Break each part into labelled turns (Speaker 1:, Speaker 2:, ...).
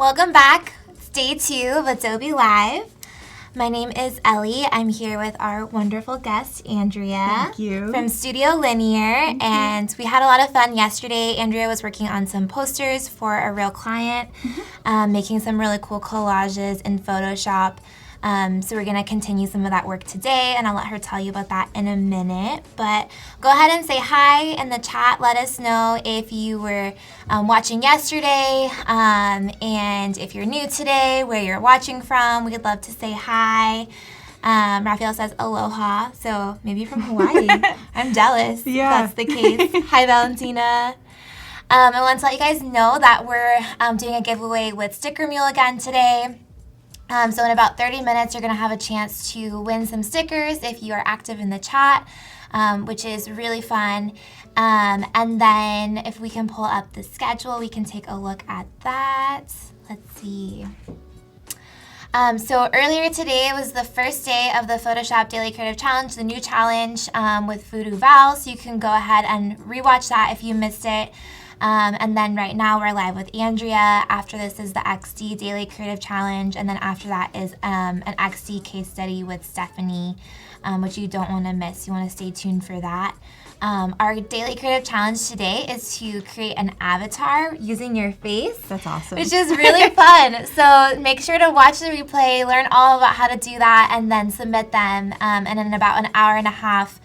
Speaker 1: Welcome back. It's day 2 of Adobe Live. My name is Ellie. I'm here with our wonderful guest, Andrea.
Speaker 2: Thank you.
Speaker 1: From Studio Linear. And we had a lot of fun yesterday. Andrea was working on some posters for a real client, making some really cool collages in Photoshop. So we're going to continue some of that work today, and I'll let her tell you about that in a minute. But go ahead and say hi in the chat. Let us know if you were watching yesterday, and if you're new today, where you're watching from. We'd love to say hi. Raphael says aloha, so maybe from Hawaii. I'm jealous if that's the case. Hi, Valentina. I want to let you guys know that we're doing a giveaway with Sticker Mule again today. So in about 30 minutes, you're going to have a chance to win some stickers if you are active in the chat, which is really fun. And then if we can pull up the schedule, we can take a look at that. Let's see. So earlier today was the first day of the Photoshop Daily Creative Challenge, the new challenge with Voodoo Val. So you can go ahead and rewatch that if you missed it. And then right now we're live with Andrea. After this is the XD Daily Creative Challenge. And then after that is an XD case study with Stephanie, which you don't want to miss. You want to stay tuned for that. Our Daily Creative Challenge today is to create an avatar using your face.
Speaker 2: That's awesome.
Speaker 1: Which is really fun. So make sure to watch the replay, learn all about how to do that, and then submit them. And in about an hour and a half,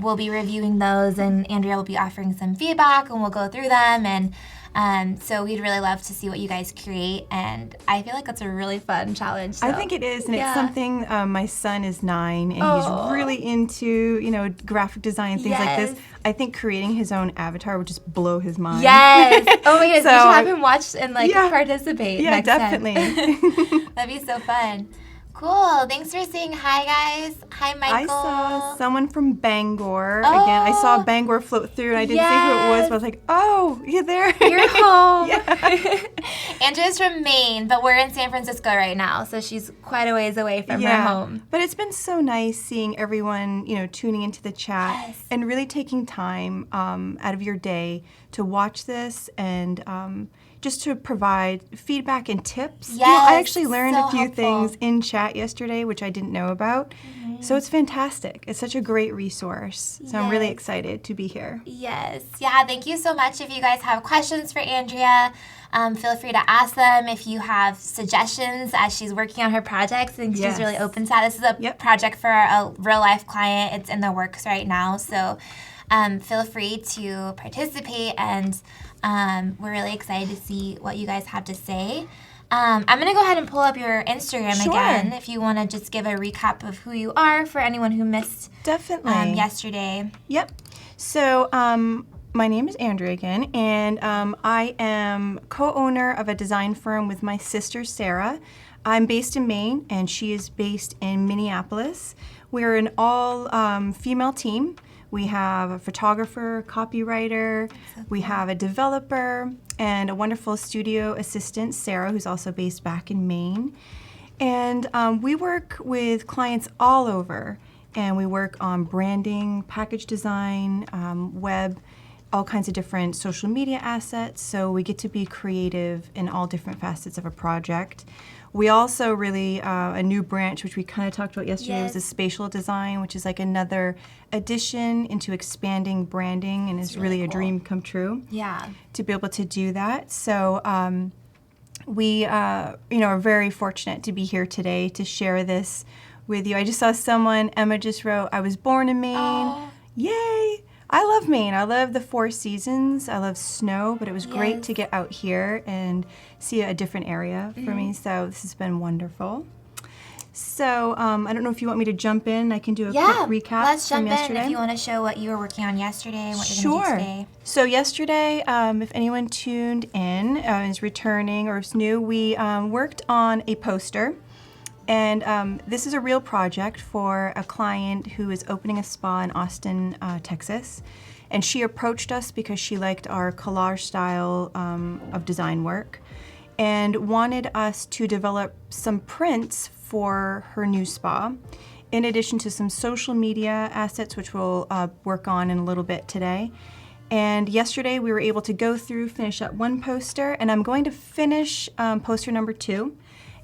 Speaker 1: we'll be reviewing those, and Andrea will be offering some feedback, and we'll go through them. And so we'd really love to see what you guys create, and I feel like that's a really fun challenge. So.
Speaker 2: I think it is, and it's something. My son is 9, and he's really into graphic design and things like this. I think creating his own avatar would just blow his mind.
Speaker 1: Yes. Oh my goodness, so we should have him watch and participate.
Speaker 2: Yeah,
Speaker 1: next
Speaker 2: definitely.
Speaker 1: That'd be so fun. Cool. Thanks for saying hi, guys. Hi, Michael.
Speaker 2: I saw someone from Bangor. Again, I saw Bangor float through, and I didn't see who it was, but I was like, oh, you're there.
Speaker 1: You're home. Andrea's from Maine, but we're in San Francisco right now, so she's quite a ways away from her home.
Speaker 2: But it's been so nice seeing everyone, tuning into the chat and really taking time out of your day to watch this and just to provide feedback and tips.
Speaker 1: Yes,
Speaker 2: I actually learned
Speaker 1: so
Speaker 2: a few
Speaker 1: helpful.
Speaker 2: things in chat yesterday, which I didn't know about. So it's fantastic. It's such a great resource. So I'm really excited to be here.
Speaker 1: Yes. Yeah, thank you so much. If you guys have questions for Andrea, feel free to ask them. If you have suggestions as she's working on her projects, and she's really open to that. This is a project for a real-life client. It's in the works right now. So feel free to participate, and we're really excited to see what you guys have to say. I'm going to go ahead and pull up your Instagram again if you want to just give a recap of who you are for anyone who missed yesterday.
Speaker 2: Yep. So my name is Andrea again, and I am co-owner of a design firm with my sister, Sarah. I'm based in Maine, and she is based in Minneapolis. We're an all-female team. We have a photographer, copywriter, we have a developer, and a wonderful studio assistant, Sarah, who's also based back in Maine. And we work with clients all over, and we work on branding, package design, web, all kinds of different social media assets, so we get to be creative in all different facets of a project. We also really, a new branch, which we kind of talked about yesterday, was the spatial design, which is like another addition into expanding branding, and is really a dream come true.
Speaker 1: Yeah.
Speaker 2: To be able to do that. So we, are very fortunate to be here today to share this with you. I just saw someone, Emma just wrote, I was born in Maine. Aww. Yay! I love Maine. I love the 4 seasons. I love snow, but it was great to get out here and see a different area for me. So this has been wonderful. So I don't know if you want me to jump in. I can do a quick recap
Speaker 1: let's
Speaker 2: from
Speaker 1: jump
Speaker 2: yesterday.
Speaker 1: in if you want to show what you were working on yesterday and what you're going to do today.
Speaker 2: So yesterday, if anyone tuned in, is returning or is new, we worked on a poster. And this is a real project for a client who is opening a spa in Austin, Texas. And she approached us because she liked our collage style of design work and wanted us to develop some prints for her new spa, in addition to some social media assets, which we'll work on in a little bit today. And yesterday we were able to go through, finish up one poster, and I'm going to finish poster number 2.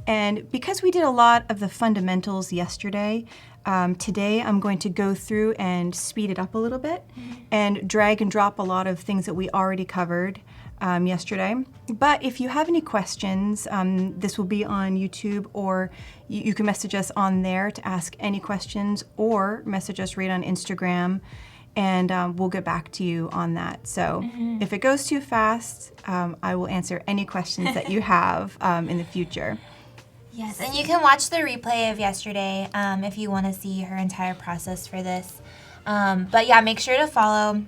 Speaker 2: And because we did a lot of the fundamentals yesterday, today I'm going to go through and speed it up a little bit and drag and drop a lot of things that we already covered yesterday. But if you have any questions, this will be on YouTube, or you can message us on there to ask any questions, or message us right on Instagram, and we'll get back to you on that. So if it goes too fast, I will answer any questions that you have in the future.
Speaker 1: Yes, and you can watch the replay of yesterday if you want to see her entire process for this. But yeah, make sure to follow.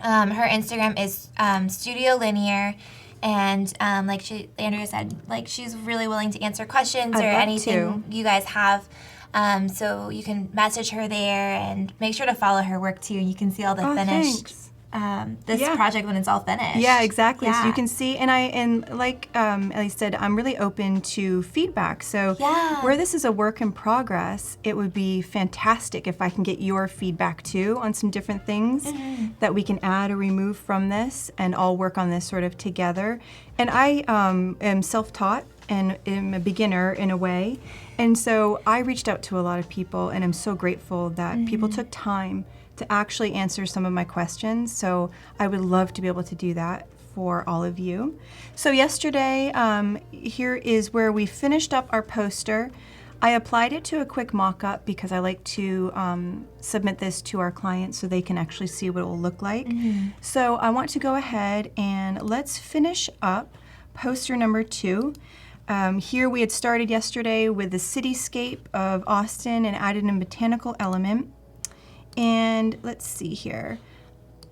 Speaker 1: Her Instagram is Studio Linear, and like Andrea said, like she's really willing to answer questions or anything you guys have. So you can message her there, and make sure to follow her work too. You can see all the finished project when it's all finished.
Speaker 2: Yeah, exactly. Yeah. So you can see, and like Ellie said, I'm really open to feedback. So where this is a work in progress, it would be fantastic if I can get your feedback too on some different things that we can add or remove from this, and all work on this sort of together. And I am self-taught and am a beginner in a way. And so I reached out to a lot of people, and I'm so grateful that people took time to actually answer some of my questions. So I would love to be able to do that for all of you. So yesterday, here is where we finished up our poster. I applied it to a quick mock-up because I like to submit this to our clients so they can actually see what it will look like. So I want to go ahead and let's finish up poster number 2. Here we had started yesterday with the cityscape of Austin and added a botanical element. And let's see here.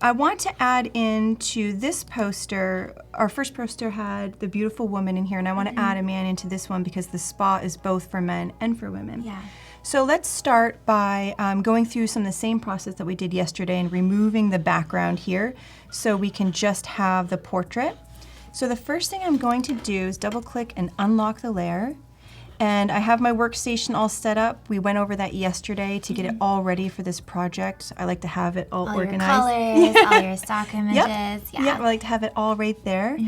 Speaker 2: I want to add into this poster, our first poster had the beautiful woman in here, and I want to add a man into this one because the spa is both for men and for women.
Speaker 1: Yeah.
Speaker 2: So let's start by going through some of the same process that we did yesterday and removing the background here so we can just have the portrait. So the first thing I'm going to do is double click and unlock the layer. And I have my workstation all set up. We went over that yesterday to get it all ready for this project. I like to have it all organized.
Speaker 1: Your colors, all your stock images.
Speaker 2: Yeah, I like to have it all right there.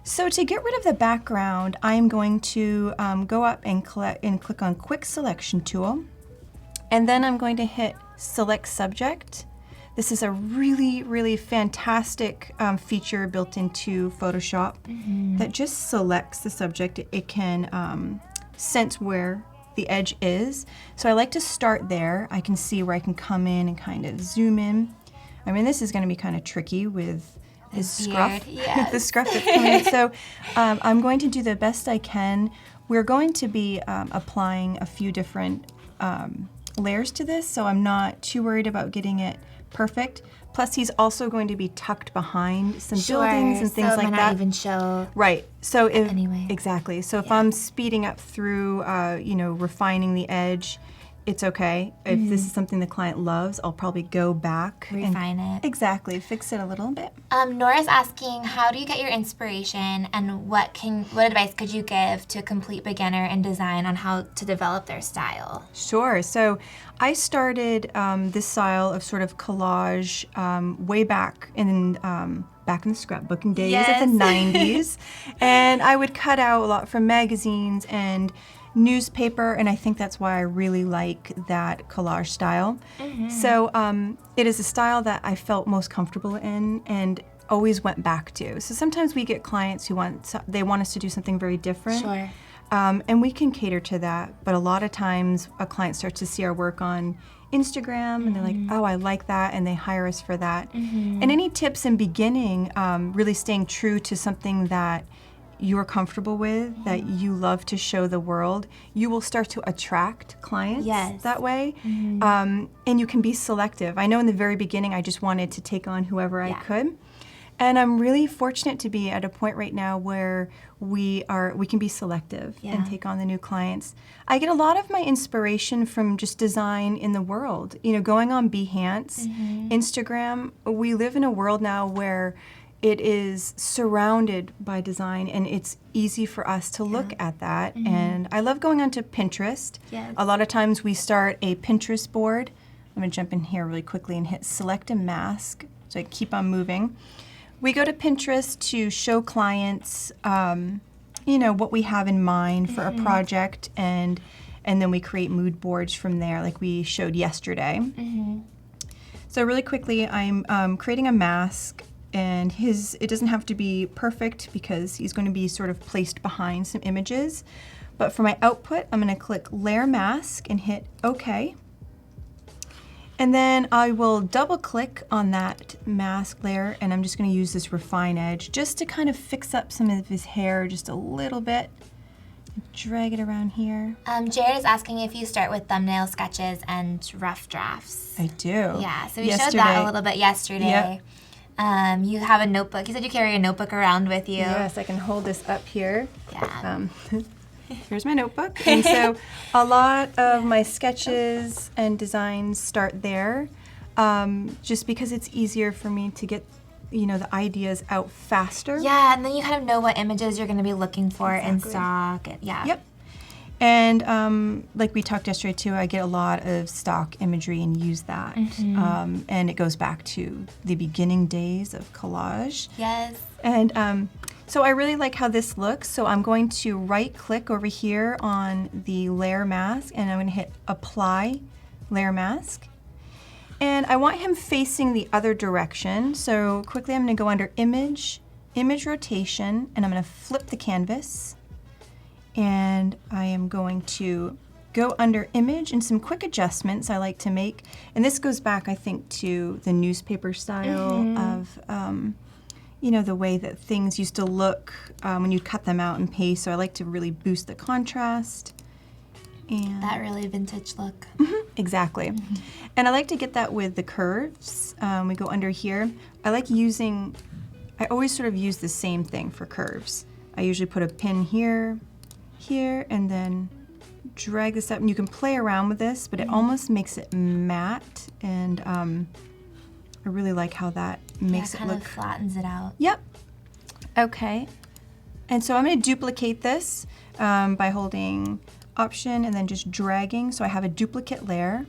Speaker 2: So to get rid of the background, I'm going to go up and click on Quick Selection Tool. And then I'm going to hit Select Subject. This is a really, really fantastic feature built into Photoshop that just selects the subject. It can sense where the edge is. So I like to start there. I can see where I can come in and kind of zoom in. I mean, this is going to be kind of tricky with his scruff.
Speaker 1: Yes.
Speaker 2: The scruff that's coming in. So I'm going to do the best I can. We're going to be applying a few different layers to this, so I'm not too worried about getting it perfect. Plus, he's also going to be tucked behind some buildings and things like that.
Speaker 1: Not even show.
Speaker 2: Right. So if
Speaker 1: anyway.
Speaker 2: Exactly. So if I'm speeding up through, refining the edge, it's okay. If this is something the client loves, I'll probably go back
Speaker 1: refine it.
Speaker 2: Exactly. Fix it a little bit.
Speaker 1: Nora's asking, how do you get your inspiration, and what advice could you give to a complete beginner in design on how to develop their style?
Speaker 2: Sure. So I started this style of sort of collage way back in the scrapbooking days of the 90s. And I would cut out a lot from magazines and newspaper, and I think that's why I really like that collage style. So it is a style that I felt most comfortable in and always went back to. So sometimes we get clients who want us to do something very different.
Speaker 1: Sure.
Speaker 2: And we can cater to that, but a lot of times a client starts to see our work on Instagram and they're like, oh, I like that, and they hire us for that. And any tips in beginning, really staying true to something that you're comfortable with, that you love to show the world, you will start to attract clients that way. And you can be selective. I know in the very beginning I just wanted to take on whoever I could. And I'm really fortunate to be at a point right now where we can be selective and take on the new clients. I get a lot of my inspiration from just design in the world. You know, going on Behance, Instagram, we live in a world now where it is surrounded by design, and it's easy for us to look at that. And I love going onto Pinterest. A lot of times we start a Pinterest board. I'm going to jump in here really quickly and hit Select and Mask so I keep on moving. We go to Pinterest to show clients, you know, what we have in mind for a project, and then we create mood boards from there, like we showed yesterday. So really quickly, I'm creating a mask, and it doesn't have to be perfect because he's going to be sort of placed behind some images. But for my output, I'm going to click Layer Mask and hit OK. And then I will double click on that mask layer, and I'm just going to use this refine edge just to kind of fix up some of his hair just a little bit. Drag it around here.
Speaker 1: Jared is asking if you start with thumbnail sketches and rough drafts.
Speaker 2: I do.
Speaker 1: Yeah, so we showed that a little bit yesterday. Yep. You have a notebook. You said you carry a notebook around with you.
Speaker 2: Yes, I can hold this up here.
Speaker 1: Yeah.
Speaker 2: Here's my notebook. And so a lot of my sketches and designs start there, just because it's easier for me to get, you know, the ideas out faster.
Speaker 1: Yeah, and then you kind of know what images you're going to be looking for in stock. Yeah.
Speaker 2: Yep. And like we talked yesterday too, I get a lot of stock imagery and use that. And it goes back to the beginning days of collage.
Speaker 1: Yes.
Speaker 2: And so I really like how this looks. So I'm going to right click over here on the layer mask, and I'm going to hit Apply Layer Mask. And I want him facing the other direction. So quickly I'm going to go under Image, Image Rotation, and I'm going to flip the canvas. And I am going to go under Image, and some quick adjustments I like to make. And this goes back, I think, to the newspaper style of, you know, the way that things used to look when you cut them out and paste. So I like to really boost the contrast. And
Speaker 1: that really vintage look.
Speaker 2: Exactly. And I like to get that with the curves. We go under here. I always sort of use the same thing for curves. I usually put a pin here, and then drag this up. And you can play around with this, but it almost makes it matte. And I really like how that makes it look.
Speaker 1: Kind of flattens it out.
Speaker 2: Yep. Okay. And so I'm going to duplicate this by holding Option and then just dragging, so I have a duplicate layer.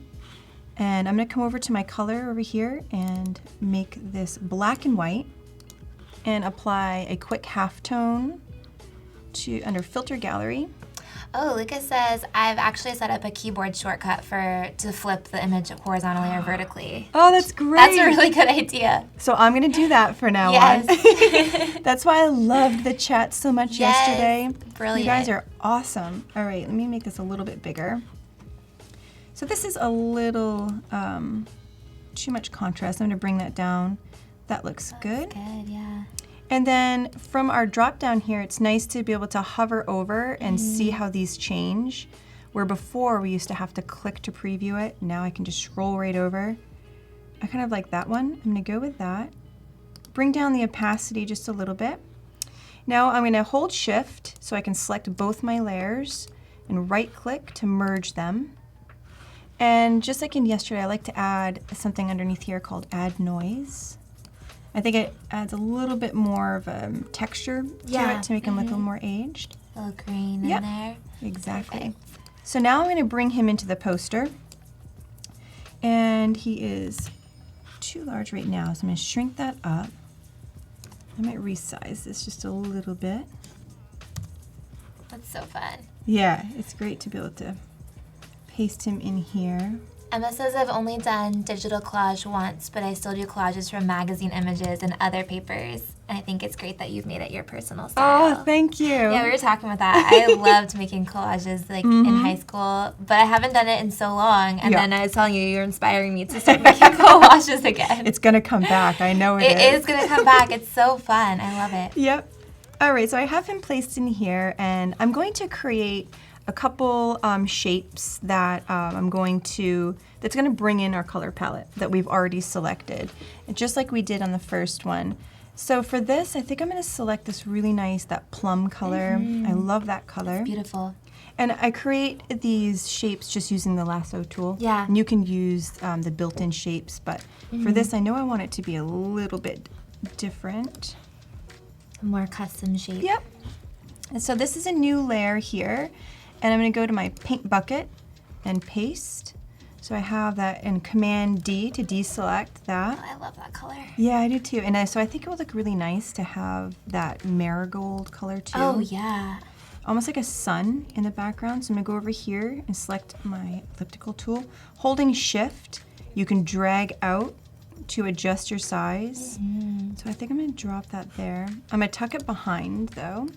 Speaker 2: And I'm going to come over to my color over here and make this black and white, and apply a quick halftone to under Filter Gallery.
Speaker 1: Oh, Lucas says, I've actually set up a keyboard shortcut to flip the image horizontally or vertically.
Speaker 2: Oh, that's great.
Speaker 1: That's a really good idea.
Speaker 2: So I'm going to do that for now on. That's why I loved the chat so much yesterday.
Speaker 1: Brilliant.
Speaker 2: You guys are awesome. All right, let me make this a little bit bigger. So this is a little too much contrast. I'm going to bring that down. That looks good.
Speaker 1: Good, yeah.
Speaker 2: And then from our drop down here, it's nice to be able to hover over and see how these change. Where before we used to have to click to preview it. Now I can just scroll right over. I kind of like that one. I'm going to go with that. Bring down the opacity just a little bit. Now I'm going to hold Shift so I can select both my layers and right click to merge them. And just like in yesterday, I like to add something underneath here called Add Noise. I think it adds a little bit more of a texture to it to make him look a little more aged.
Speaker 1: A little green in there.
Speaker 2: Exactly.
Speaker 1: Perfect.
Speaker 2: So now I'm going to bring him into the poster. And he is too large right now, so I'm going to shrink that up. I might resize this just a little bit.
Speaker 1: That's so fun.
Speaker 2: Yeah, it's great to be able to paste him in here.
Speaker 1: Emma says, I've only done digital collage once, but I still do collages from magazine images and other papers. And I think it's great that you've made it your personal style.
Speaker 2: Oh, thank you.
Speaker 1: Yeah, we were talking about that. I loved making collages in high school, but I haven't done it in so long. And then I was telling you, you're inspiring me to start making collages again.
Speaker 2: It's going to come back. I know
Speaker 1: it is going to come back. It's so fun. I love it.
Speaker 2: Yep. All right, so I have him placed in here, and I'm going to create a couple shapes that that's going to bring in our color palette that we've already selected, and just like we did on the first one. So for this, I think I'm going to select this really nice, that plum color. I love that color.
Speaker 1: It's beautiful.
Speaker 2: And I create these shapes just using the lasso tool.
Speaker 1: Yeah.
Speaker 2: And you can use the built-in shapes, but for this, I know I want it to be a little bit different.
Speaker 1: A more custom shape.
Speaker 2: Yep. And so this is a new layer here. And I'm going to go to my paint bucket and paste. So I have that in Command D to deselect that.
Speaker 1: Oh, I love that color.
Speaker 2: Yeah, I do too. And so I think it would look really nice to have that marigold color too.
Speaker 1: Oh, yeah.
Speaker 2: Almost like a sun in the background. So I'm gonna go over here and select my elliptical tool. Holding Shift, you can drag out to adjust your size. So I think I'm gonna drop that there. I'm gonna tuck it behind though.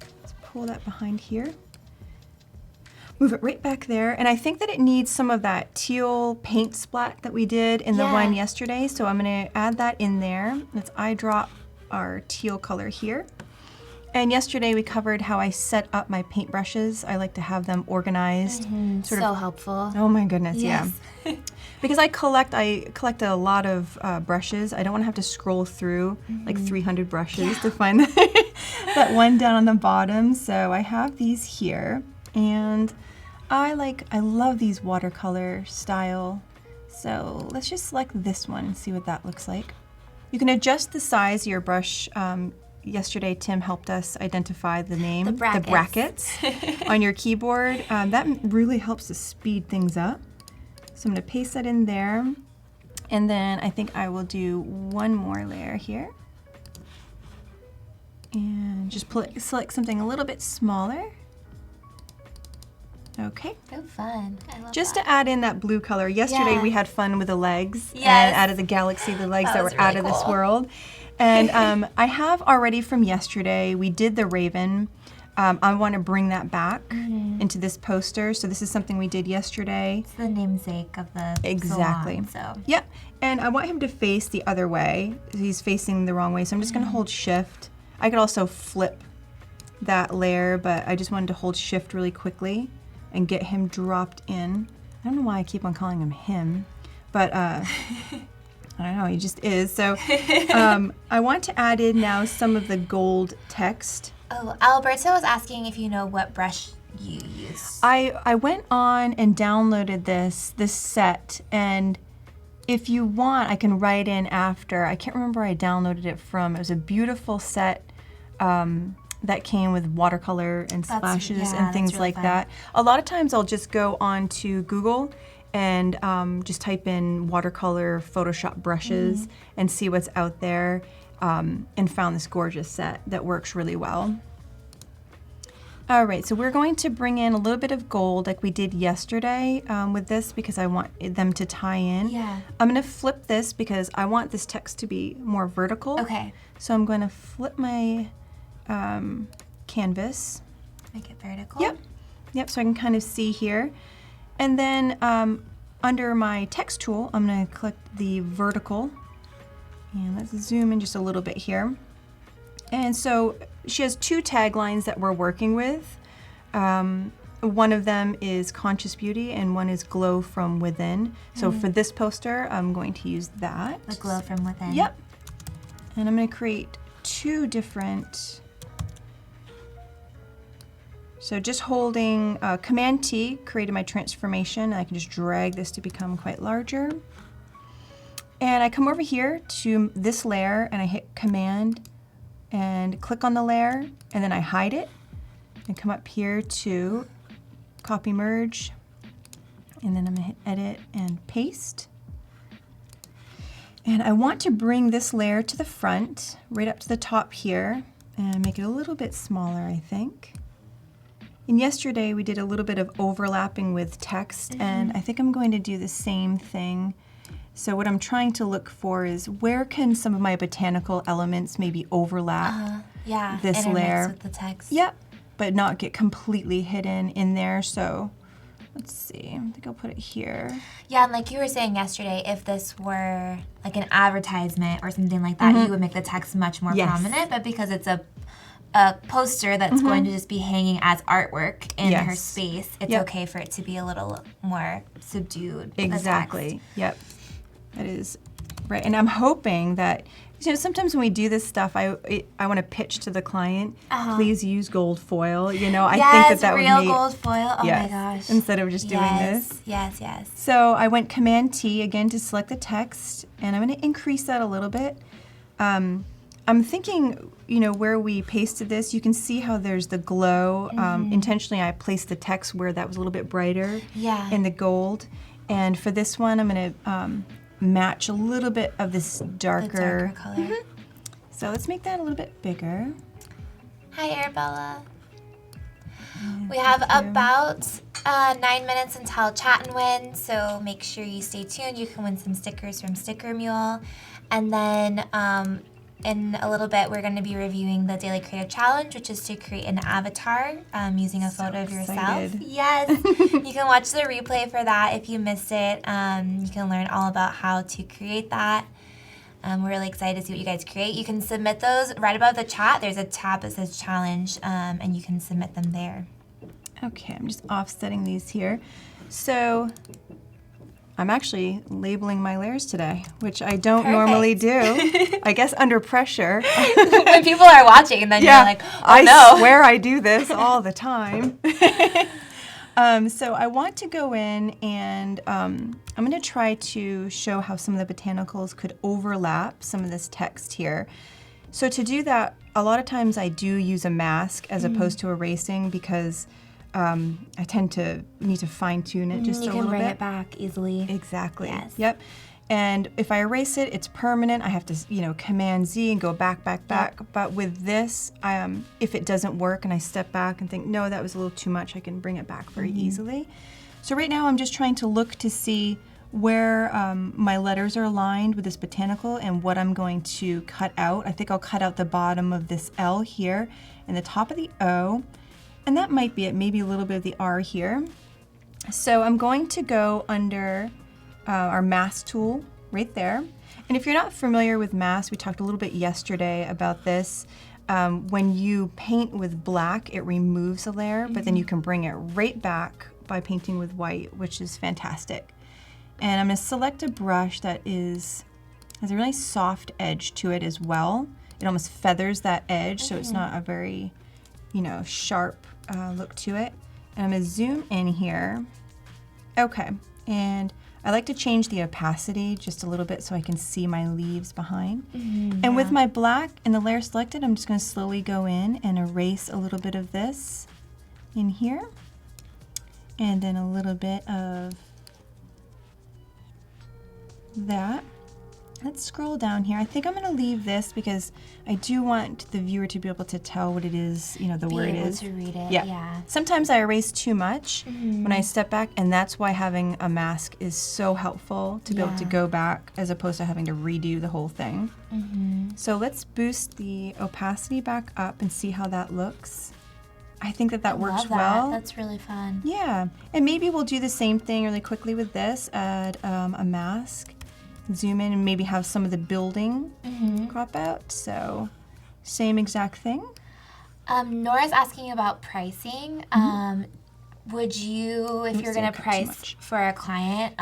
Speaker 2: Let's pull that behind here. Move it right back there. And I think that it needs some of that teal paint splat that we did in the one yesterday. So I'm gonna add that in there. Let's eyedrop our teal color here. And yesterday we covered how I set up my paintbrushes. I like to have them organized.
Speaker 1: So helpful.
Speaker 2: Oh my goodness,
Speaker 1: Yes.
Speaker 2: yeah. Because I collect a lot of brushes. I don't want to have to scroll through like 300 brushes to find that one down on the bottom. So I have these here, and I love these watercolor style. So let's just select this one and see what that looks like. You can adjust the size of your brush. Yesterday, Tim helped us identify the name,
Speaker 1: The brackets.
Speaker 2: on your keyboard. That really helps to speed things up. So I'm going to paste that in there. And then I think I will do one more layer here. And just select something a little bit smaller. Okay.
Speaker 1: So fun. I love
Speaker 2: Just
Speaker 1: that.
Speaker 2: to add in that blue color. Yesterday we had fun with the legs.
Speaker 1: Yes.
Speaker 2: And out of the galaxy, the legs that
Speaker 1: was
Speaker 2: were out
Speaker 1: really
Speaker 2: of this
Speaker 1: cool.
Speaker 2: world. And I have already from yesterday, we did the raven. I want to bring that back into this poster. So this is something we did yesterday.
Speaker 1: It's the namesake of the
Speaker 2: Exactly.
Speaker 1: salon, so.
Speaker 2: Yep. And I want him to face the other way. He's facing the wrong way. So I'm just going to hold Shift. I could also flip that layer, but I just wanted to hold Shift really quickly and get him dropped in. I don't know why I keep on calling him, but I don't know, he just is. So I want to add in now some of the gold text.
Speaker 1: Oh, Alberto was asking if you know what brush you use.
Speaker 2: I went on and downloaded this set, and if you want, I can write in after. I can't remember where I downloaded it from. It was a beautiful set that came with watercolor and splashes and things
Speaker 1: really
Speaker 2: like
Speaker 1: fun.
Speaker 2: that. A lot of times I'll just go on to Google and just type in watercolor Photoshop brushes and see what's out there, and found this gorgeous set that works really well. All right, so we're going to bring in a little bit of gold like we did yesterday with this because I want them to tie in.
Speaker 1: Yeah.
Speaker 2: I'm going to flip this because I want this text to be more vertical.
Speaker 1: Okay.
Speaker 2: So I'm going to flip my canvas.
Speaker 1: Make it vertical.
Speaker 2: Yep, so I can kind of see here. And then under my text tool, I'm going to click the vertical. And let's zoom in just a little bit here. And so she has two taglines that we're working with. One of them is Conscious Beauty and one is Glow from Within. So for this poster, I'm going to use that.
Speaker 1: The glow from within.
Speaker 2: Yep. And I'm going to create two different. So just holding Command T created my transformation. I can just drag this to become quite larger. And I come over here to this layer and I hit Command and click on the layer, and then I hide it and come up here to Copy Merge, and then I'm gonna hit Edit and Paste. And I want to bring this layer to the front, right up to the top here, and make it a little bit smaller, I think. And yesterday we did a little bit of overlapping with text, and I think I'm going to do the same thing. So what I'm trying to look for is where can some of my botanical elements maybe overlap this
Speaker 1: intermix
Speaker 2: layer.
Speaker 1: with the text.
Speaker 2: Yep, but not get completely hidden in there. So let's see, I think I'll put it here.
Speaker 1: Yeah, and like you were saying yesterday, if this were like an advertisement or something like that, you would make the text much more prominent. But because it's a poster that's going to just be hanging as artwork in her space, it's okay for it to be a little more subdued.
Speaker 2: Exactly. Yep. That is right. And I'm hoping that, sometimes when we do this stuff, I want to pitch to the client, please use gold foil. I think that would make
Speaker 1: gold foil. Oh my gosh.
Speaker 2: instead of just doing this.
Speaker 1: Yes.
Speaker 2: So I went Command T again to select the text, and I'm going to increase that a little bit. I'm thinking, where we pasted this, you can see how there's the glow. Intentionally, I placed the text where that was a little bit brighter in the gold. And for this one, I'm going to match a little bit of this darker
Speaker 1: color.
Speaker 2: Mm-hmm. So let's make that a little bit bigger.
Speaker 1: Hi, Arabella. We have about 9 minutes until Chat and Win, so make sure you stay tuned. You can win some stickers from Sticker Mule. And then in a little bit, we're going to be reviewing the Daily Creative Challenge, which is to create an avatar using a photo of yourself. Yes. You can watch the replay for that if you missed it. You can learn all about how to create that. We're really excited to see what you guys create. You can submit those right above the chat. There's a tab that says challenge, and you can submit them there.
Speaker 2: Okay, I'm just offsetting these here. So I'm actually labeling my layers today, which I don't normally do. I guess under pressure.
Speaker 1: When people are watching, and then you're like, oh no.
Speaker 2: I swear I do this all the time. So I want to go in and I'm going to try to show how some of the botanicals could overlap some of this text here. So to do that, a lot of times I do use a mask as opposed to erasing because I tend to need to fine tune it just a little bit.
Speaker 1: You can bring it back easily.
Speaker 2: Exactly.
Speaker 1: Yes.
Speaker 2: Yep. And if I erase it, it's permanent. I have to, Command Z and go back. Yep. But with this, if it doesn't work and I step back and think, no, that was a little too much, I can bring it back very easily. So right now I'm just trying to look to see where my letters are aligned with this botanical and what I'm going to cut out. I think I'll cut out the bottom of this L here and the top of the O. And that might be it, maybe a little bit of the R here. So I'm going to go under our mask tool right there. And if you're not familiar with masks, we talked a little bit yesterday about this. When you paint with black, it removes a layer, but then you can bring it right back by painting with white, which is fantastic. And I'm going to select a brush that has a really soft edge to it as well. It almost feathers that edge, so it's not a very, sharp look to it. And I'm going to zoom in here. Okay, and I like to change the opacity just a little bit so I can see my leaves behind. And with my black and the layer selected, I'm just going to slowly go in and erase a little bit of this in here. And then a little bit of that. Let's scroll down here. I think I'm going to leave this because I do want the viewer to be able to tell what it is, the word is.
Speaker 1: Be able to read it,
Speaker 2: yeah. Sometimes I erase too much when I step back, and that's why having a mask is so helpful to be able to go back as opposed to having to redo the whole thing. So let's boost the opacity back up and see how that looks. I think that works well.
Speaker 1: That's really fun.
Speaker 2: Yeah, and maybe we'll do the same thing really quickly with this. Add a mask. Zoom in and maybe have some of the building crop out. So same exact thing.
Speaker 1: Nora's asking about pricing. Would you, if you're going to price for a client,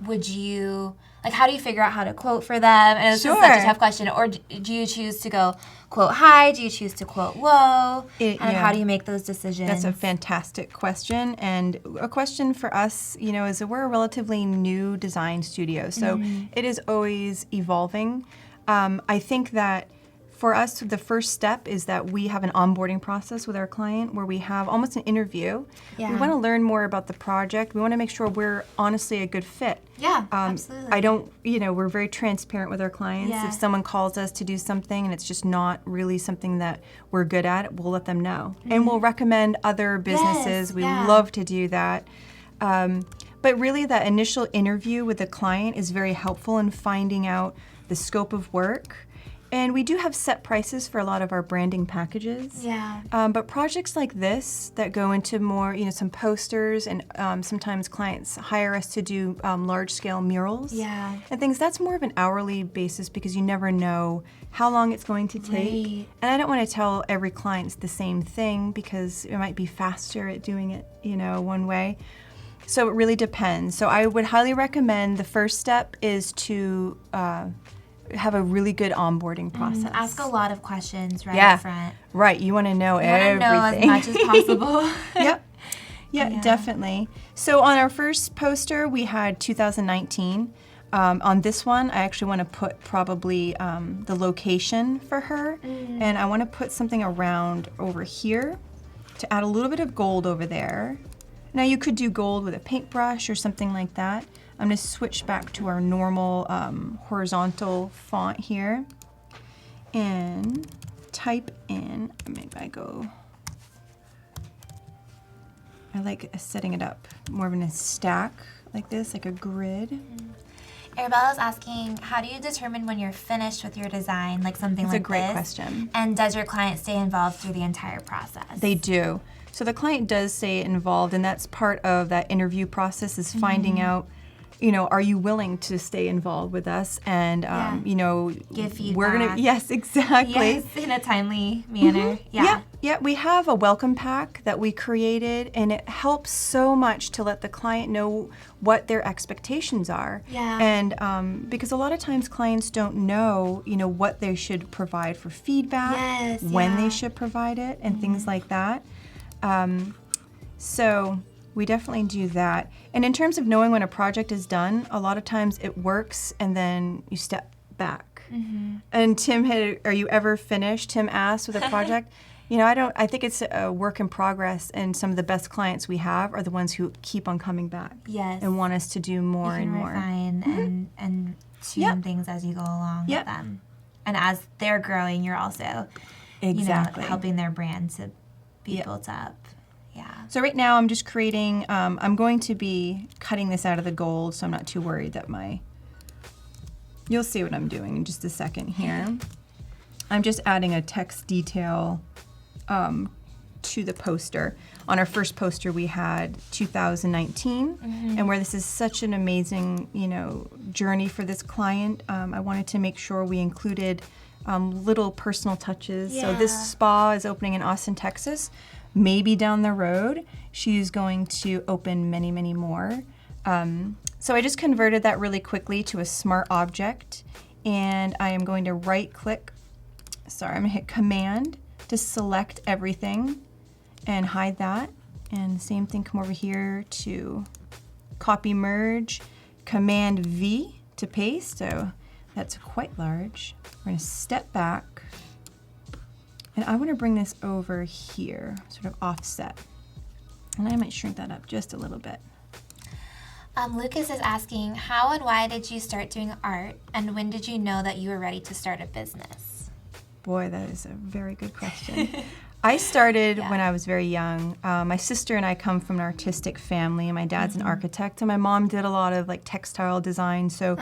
Speaker 1: would you, how do you figure out how to quote for them? And it's just such a tough question. Or do you choose to go quote high? Do you choose to quote low? How do you make those decisions?
Speaker 2: That's a fantastic question. And a question for us, is that we're a relatively new design studio. So it is always evolving. I think that for us, the first step is that we have an onboarding process with our client where we have almost an interview. We want to learn more about the project. We want to make sure we're honestly a good fit.
Speaker 1: Yeah, absolutely.
Speaker 2: I don't, we're very transparent with our clients. If someone calls us to do something and it's just not really something that we're good at, we'll let them know. And we'll recommend other businesses. We love to do that. But really that initial interview with the client is very helpful in finding out the scope of work. And we do have set prices for a lot of our branding packages. But projects like this that go into more, some posters, and sometimes clients hire us to do large-scale murals and things. That's more of an hourly basis because you never know how long it's going to take. And I don't want to tell every client the same thing because it might be faster at doing it, one way. So it really depends. So I would highly recommend the first step is to have a really good onboarding process.
Speaker 1: Ask a lot of questions up front.
Speaker 2: Right. You want to know everything.
Speaker 1: You want to know as much as possible.
Speaker 2: Yeah, definitely. So on our first poster, we had 2019. On this one, I actually want to put probably the location for her. And I want to put something around over here to add a little bit of gold over there. Now you could do gold with a paintbrush or something like that. I'm going to switch back to our normal horizontal font here and type in, I like setting it up more of in a stack like this, like a grid.
Speaker 1: Arabella's asking, how do you determine when you're finished with your design, like something
Speaker 2: That's
Speaker 1: like
Speaker 2: a great
Speaker 1: this?
Speaker 2: question.
Speaker 1: And does your client stay involved through the entire process?
Speaker 2: They do. So the client does stay involved, and that's part of that interview process is finding out, are you willing to stay involved with us? And,
Speaker 1: give feedback.
Speaker 2: We're going to, yes, exactly.
Speaker 1: Yes, in a timely manner.
Speaker 2: Yeah, we have a welcome pack that we created, and it helps so much to let the client know what their expectations are.
Speaker 1: Yeah.
Speaker 2: And because a lot of times clients don't know, what they should provide for feedback, when they should provide it, and things like that. So we definitely do that. And in terms of knowing when a project is done, a lot of times it works and then you step back. And Tim are you ever finished? Tim asked with a project. I think it's a work in progress, and some of the best clients we have are the ones who keep on coming back.
Speaker 1: Yes.
Speaker 2: And want us to do more and more.
Speaker 1: Refine and tune things as you go along with them. And as they're growing, you're also helping their brand to be built up. Yeah.
Speaker 2: So right now I'm just creating, I'm going to be cutting this out of the gold, so I'm not too worried that you'll see what I'm doing in just a second here. I'm just adding a text detail to the poster. On our first poster we had 2019, and where this is such an amazing, journey for this client, I wanted to make sure we included little personal touches. So this spa is opening in Austin, Texas. Maybe down the road, she's going to open many, many more. So I just converted that really quickly to a smart object, and I am going to I'm going to hit Command to select everything and hide that. And the same thing, come over here to copy merge, Command V to paste. So that's quite large. We're going to step back. And I want to bring this over here, sort of offset. And I might shrink that up just a little bit.
Speaker 1: Lucas is asking, how and why did you start doing art, and when did you know that you were ready to start a business?
Speaker 2: Boy, that is a very good question. I started when I was very young. My sister and I come from an artistic family, and my dad's an architect, and my mom did a lot of textile design, so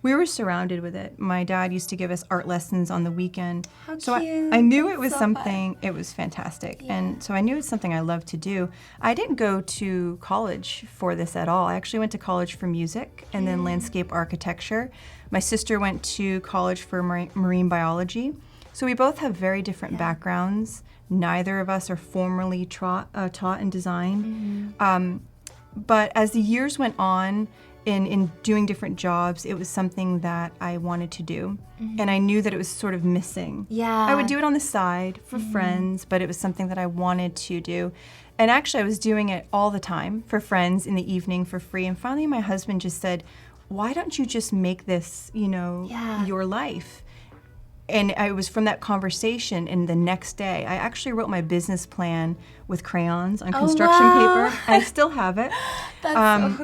Speaker 2: we were surrounded with it. My dad used to give us art lessons on the weekend.
Speaker 1: How
Speaker 2: so
Speaker 1: cute.
Speaker 2: I knew it was
Speaker 1: So
Speaker 2: something, it was fantastic, and so I knew it's something I loved to do. I didn't go to college for this at all. I actually went to college for music and then landscape architecture. My sister went to college for marine biology. So we both have very different backgrounds. Neither of us are formally taught in design. But as the years went on in doing different jobs, it was something that I wanted to do. And I knew that it was sort of missing. I would do it on the side for friends, but it was something that I wanted to do. And actually I was doing it all the time for friends in the evening for free. And finally my husband just said, why don't you just make this, your life? And it was from that conversation, and the next day, I actually wrote my business plan with crayons on construction paper. And I still have it.
Speaker 1: That's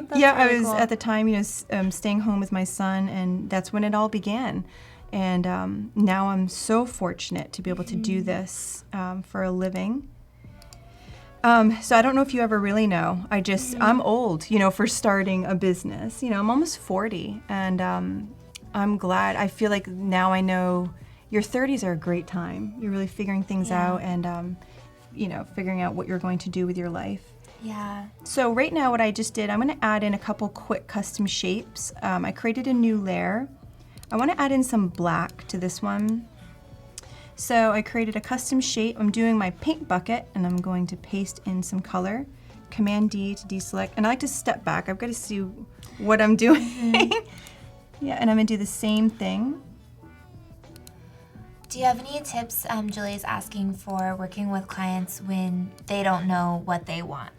Speaker 2: really I was
Speaker 1: cool.
Speaker 2: at the time, staying home with my son, and that's when it all began. And now I'm so fortunate to be able to do this for a living. So I don't know if you ever really know. I'm old, for starting a business. I'm almost 40, and I'm glad. I feel like now I know. Your 30s are a great time. You're really figuring things out and, figuring out what you're going to do with your life.
Speaker 1: Yeah.
Speaker 2: So right now what I just did, I'm going to add in a couple quick custom shapes. I created a new layer. I want to add in some black to this one. So I created a custom shape. I'm doing my paint bucket, and I'm going to paste in some color. Command D to deselect. And I like to step back. I've got to see what I'm doing. And I'm going to do the same thing.
Speaker 1: Do you have any tips, Julie's asking, for working with clients when they don't know what they want?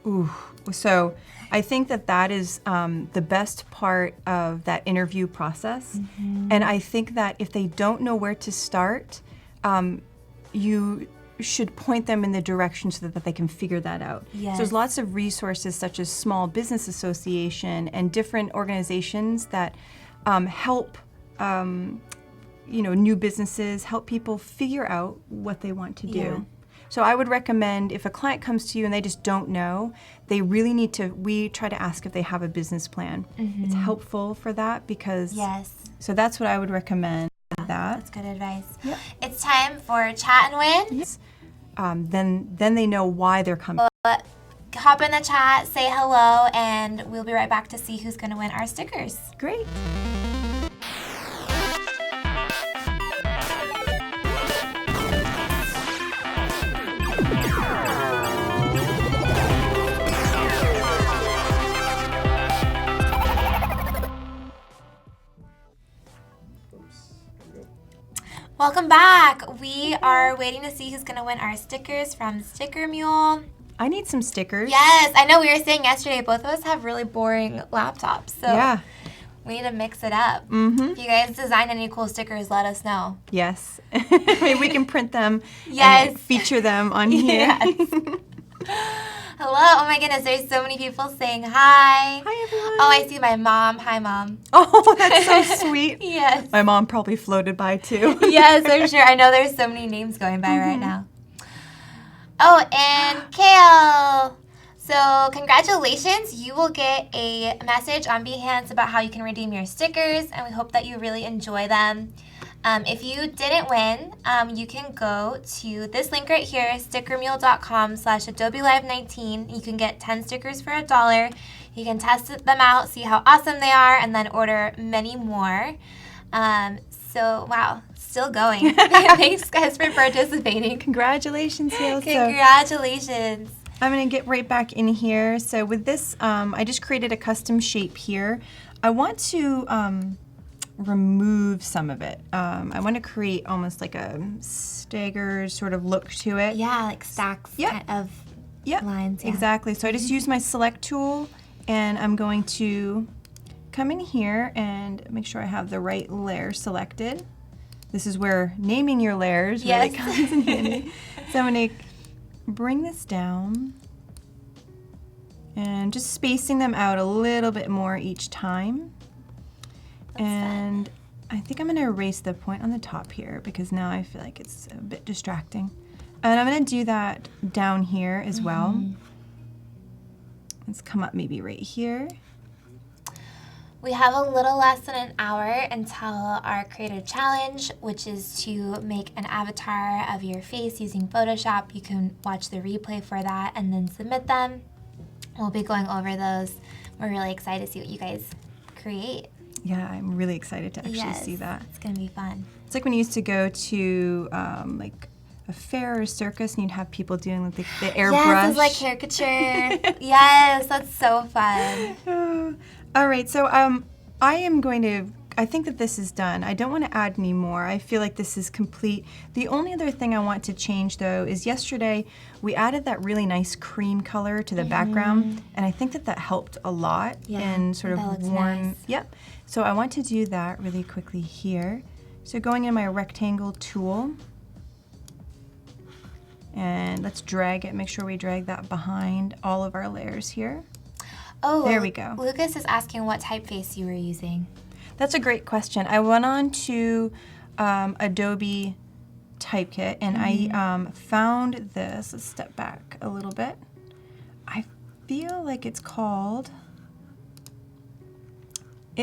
Speaker 2: Ooh, so I think that is the best part of that interview process. And I think that if they don't know where to start, you should point them in the direction so that they can figure that out.
Speaker 1: Yes.
Speaker 2: So there's lots of resources such as Small Business Association and different organizations that help new businesses, help people figure out what they want to do.
Speaker 1: Yeah.
Speaker 2: So I would recommend if a client comes to you and they just don't know, they really need to, we try to ask if they have a business plan. It's helpful for that because,
Speaker 1: Yes.
Speaker 2: so that's what I would recommend.
Speaker 1: That's good advice.
Speaker 2: Yep.
Speaker 1: It's time for Chat and Win.
Speaker 2: Yes. Then they know why they're coming.
Speaker 1: Hop in the chat, say hello, and we'll be right back to see who's going to win our stickers.
Speaker 2: Great.
Speaker 1: Welcome back. We are waiting to see who's going to win our stickers from Sticker Mule.
Speaker 2: I need some stickers.
Speaker 1: Yes, I know we were saying yesterday, both of us have really boring laptops, so
Speaker 2: Yeah.
Speaker 1: we need to mix it up.
Speaker 2: Mm-hmm.
Speaker 1: If you guys design any cool stickers, let us know.
Speaker 2: Yes. Maybe we can print them
Speaker 1: Yes.
Speaker 2: and feature them on here.
Speaker 1: Yes. Hello. Oh my goodness, there's so many people saying hi.
Speaker 2: Hi, everyone.
Speaker 1: Oh, I see my mom. Hi, Mom.
Speaker 2: Oh, that's so sweet.
Speaker 1: Yes.
Speaker 2: My mom probably floated by too.
Speaker 1: Yes, I'm sure. I know there's so many names going by right now. Oh, and Kale. So congratulations. You will get a message on Behance about how you can redeem your stickers, and we hope that you really enjoy them. If you didn't win, you can go to this link right here, stickermule.com/AdobeLive19. You can get 10 stickers for $1. You can test them out, see how awesome they are, and then order many more. So, wow, still going. Thanks, guys, for participating.
Speaker 2: Congratulations, Hale.
Speaker 1: Congratulations.
Speaker 2: I'm going to get right back in here. So with this, I just created a custom shape here. I want to remove some of it. I want to create almost like a staggered sort of look to it.
Speaker 1: Yeah, like stacks kind of lines. Yeah.
Speaker 2: Exactly. So I just use my select tool, and I'm going to come in here and make sure I have the right layer selected. This is where naming your layers really comes in handy. So I'm going to bring this down and just spacing them out a little bit more each time. And I think I'm going to erase the point on the top here because now I feel like it's a bit distracting. And I'm going to do that down here as well. Let's come up maybe right here.
Speaker 1: We have a little less than an hour until our creative challenge, which is to make an avatar of your face using Photoshop. You can watch the replay for that and then submit them. We'll be going over those. We're really excited to see what you guys create.
Speaker 2: Yeah, I'm really excited to actually see that.
Speaker 1: It's going to be fun.
Speaker 2: It's like when you used to go to like a fair or a circus and you'd have people doing like the airbrush.
Speaker 1: Yes, it's like caricature. Yes, that's so fun.
Speaker 2: All right, so I think that this is done. I don't want to add any more. I feel like this is complete. The only other thing I want to change though is yesterday we added that really nice cream color to the background, and I think that that helped a lot in sort of warm.
Speaker 1: Nice.
Speaker 2: Yep. So I want to do that really quickly here. So going in my rectangle tool, and let's drag it. Make sure we drag that behind all of our layers here.
Speaker 1: Oh,
Speaker 2: there we go.
Speaker 1: Lucas is asking what typeface you were using.
Speaker 2: That's a great question. I went on to Adobe Typekit and I found this. Let's step back a little bit. I feel like it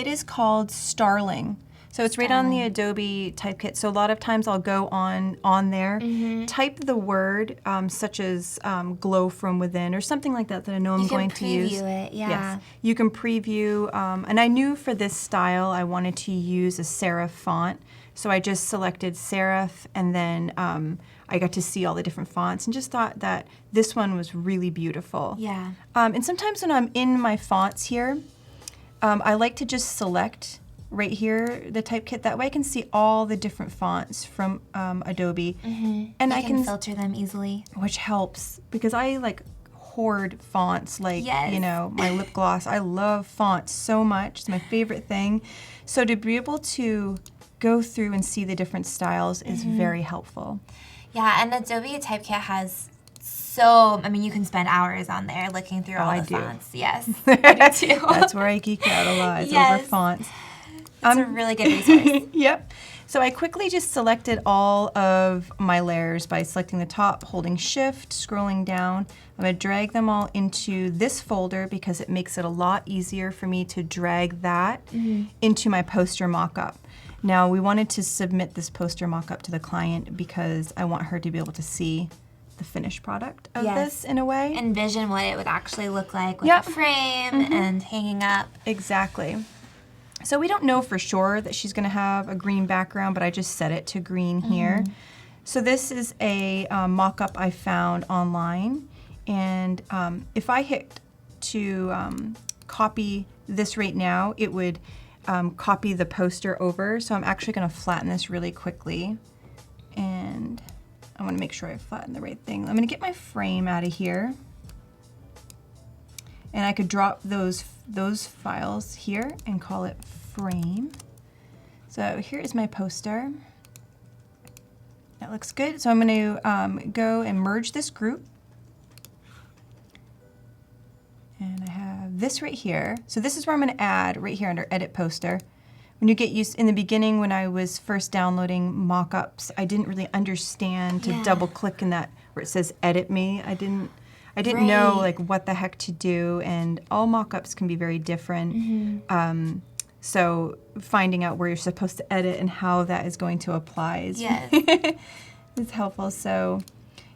Speaker 2: is called Starling. So it's right on the Adobe Typekit. So a lot of times I'll go on there, type the word such as glow from within or something like that I know I'm going to use.
Speaker 1: You can preview it, yeah.
Speaker 2: Yes, you can preview. And I knew for this style I wanted to use a serif font. So I just selected serif and then I got to see all the different fonts and just thought that this one was really beautiful.
Speaker 1: Yeah.
Speaker 2: And sometimes when I'm in my fonts here, I like to just select right here the Typekit. That way I can see all the different fonts from Adobe. And I can
Speaker 1: filter them easily.
Speaker 2: Which helps because I like hoard fonts like, you know, my lip gloss. I love fonts so much. It's my favorite thing. So to be able to go through and see the different styles is very helpful.
Speaker 1: Yeah, and Adobe Typekit has I mean, you can spend hours on there looking through all the fonts. Yes, I do too.
Speaker 2: That's where I geek out a lot, is over fonts.
Speaker 1: It's a really good resource.
Speaker 2: Yep. So I quickly just selected all of my layers by selecting the top, holding Shift, scrolling down. I'm going to drag them all into this folder because it makes it a lot easier for me to drag that into my poster mockup. Now, we wanted to submit this poster mockup to the client because I want her to be able to see the finished product of this in a way.
Speaker 1: Envision what it would actually look like with a frame and hanging up.
Speaker 2: Exactly. So we don't know for sure that she's going to have a green background, but I just set it to green here. So this is a mock-up I found online, and if I hit to copy this right now, it would copy the poster over. So I'm actually going to flatten this really quickly, and I want to make sure I flatten the right thing. I'm going to get my frame out of here, and I could drop those files here and call it frame. So here is my poster. That looks good. So I'm going to go and merge this group. And I have this right here. So this is where I'm going to add right here under Edit Poster. When you get used, in the beginning when I was first downloading mockups, I didn't really understand to double click in that where it says Edit Me. I didn't know like what the heck to do, and all mockups can be very different. So finding out where you're supposed to edit and how that is going to apply is, is helpful. So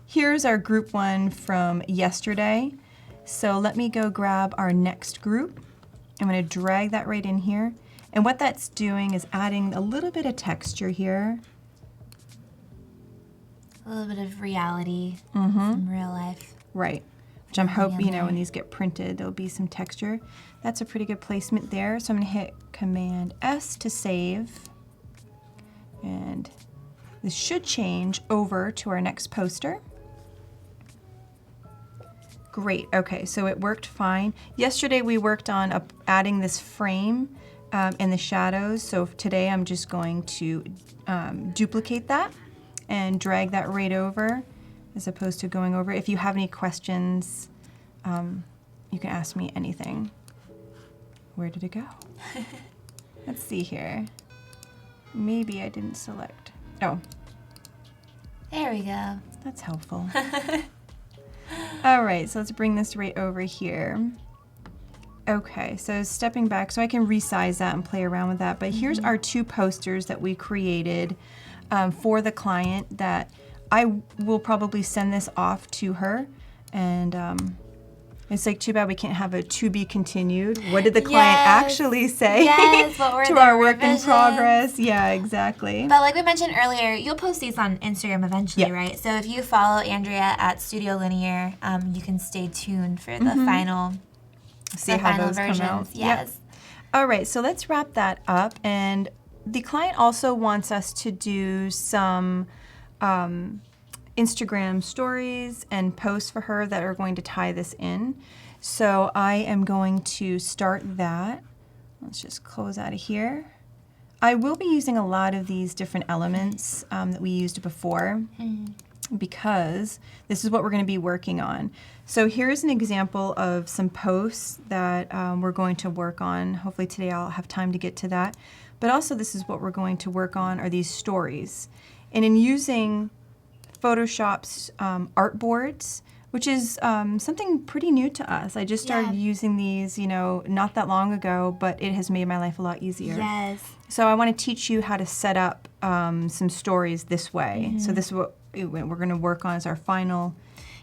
Speaker 2: here's our group one from yesterday. So let me go grab our next group. I'm going to drag that right in here. And what that's doing is adding a little bit of texture here.
Speaker 1: A little bit of reality from real life.
Speaker 2: Right. Which I'm hoping, you know, when these get printed, there'll be some texture. That's a pretty good placement there. So I'm going to hit Command S to save. And this should change over to our next poster. Great. Okay, so it worked fine. Yesterday we worked on adding this frame and the shadows. So today I'm just going to duplicate that and drag that right over, as opposed to going over. If you have any questions, you can ask me anything. Where did it go? Let's see here. Maybe I didn't select. Oh.
Speaker 1: There we go.
Speaker 2: That's helpful. All right, so let's bring this right over here. Okay, so stepping back, so I can resize that and play around with that. But here's our two posters that we created for the client that I will probably send this off to her. And it's like too bad we can't have a to be continued. What did the client actually say
Speaker 1: what were
Speaker 2: to
Speaker 1: the
Speaker 2: our work in
Speaker 1: revisions?
Speaker 2: progress? Yeah, exactly.
Speaker 1: But like we mentioned earlier, you'll post these on Instagram eventually, right? So if you follow Andrea at Studio Linear, you can stay tuned for the final
Speaker 2: See how those
Speaker 1: versions.
Speaker 2: come out.
Speaker 1: Yes.
Speaker 2: Yep. All right, so let's wrap that up. And the client also wants us to do some Instagram stories and posts for her that are going to tie this in. So I am going to start that. Let's just close out of here. I will be using a lot of these different elements that we used before because this is what we're going to be working on. So here's an example of some posts that we're going to work on. Hopefully today I'll have time to get to that. But also this is what we're going to work on are these stories. And in using Photoshop's artboards, which is something pretty new to us. I just started using these, you know, not that long ago, but it has made my life a lot easier.
Speaker 1: Yes.
Speaker 2: So I want to teach you how to set up some stories this way. So this is what we're going to work on as our final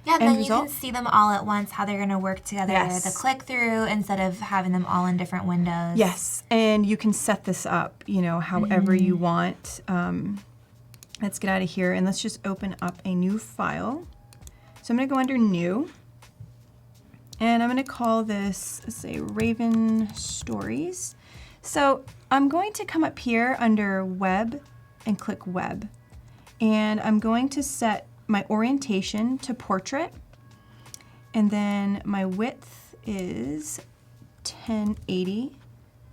Speaker 1: then
Speaker 2: end
Speaker 1: you
Speaker 2: result.
Speaker 1: can see them all at once, how they're going to work together, the click-through, instead of having them all in different windows.
Speaker 2: Yes, and you can set this up, you know, however you want. Let's get out of here and let's just open up a new file. So I'm going to go under New, and I'm going to call this, let's say, Raven Stories. So I'm going to come up here under Web and click Web, and I'm going to set my orientation to portrait, and then my width is 1080.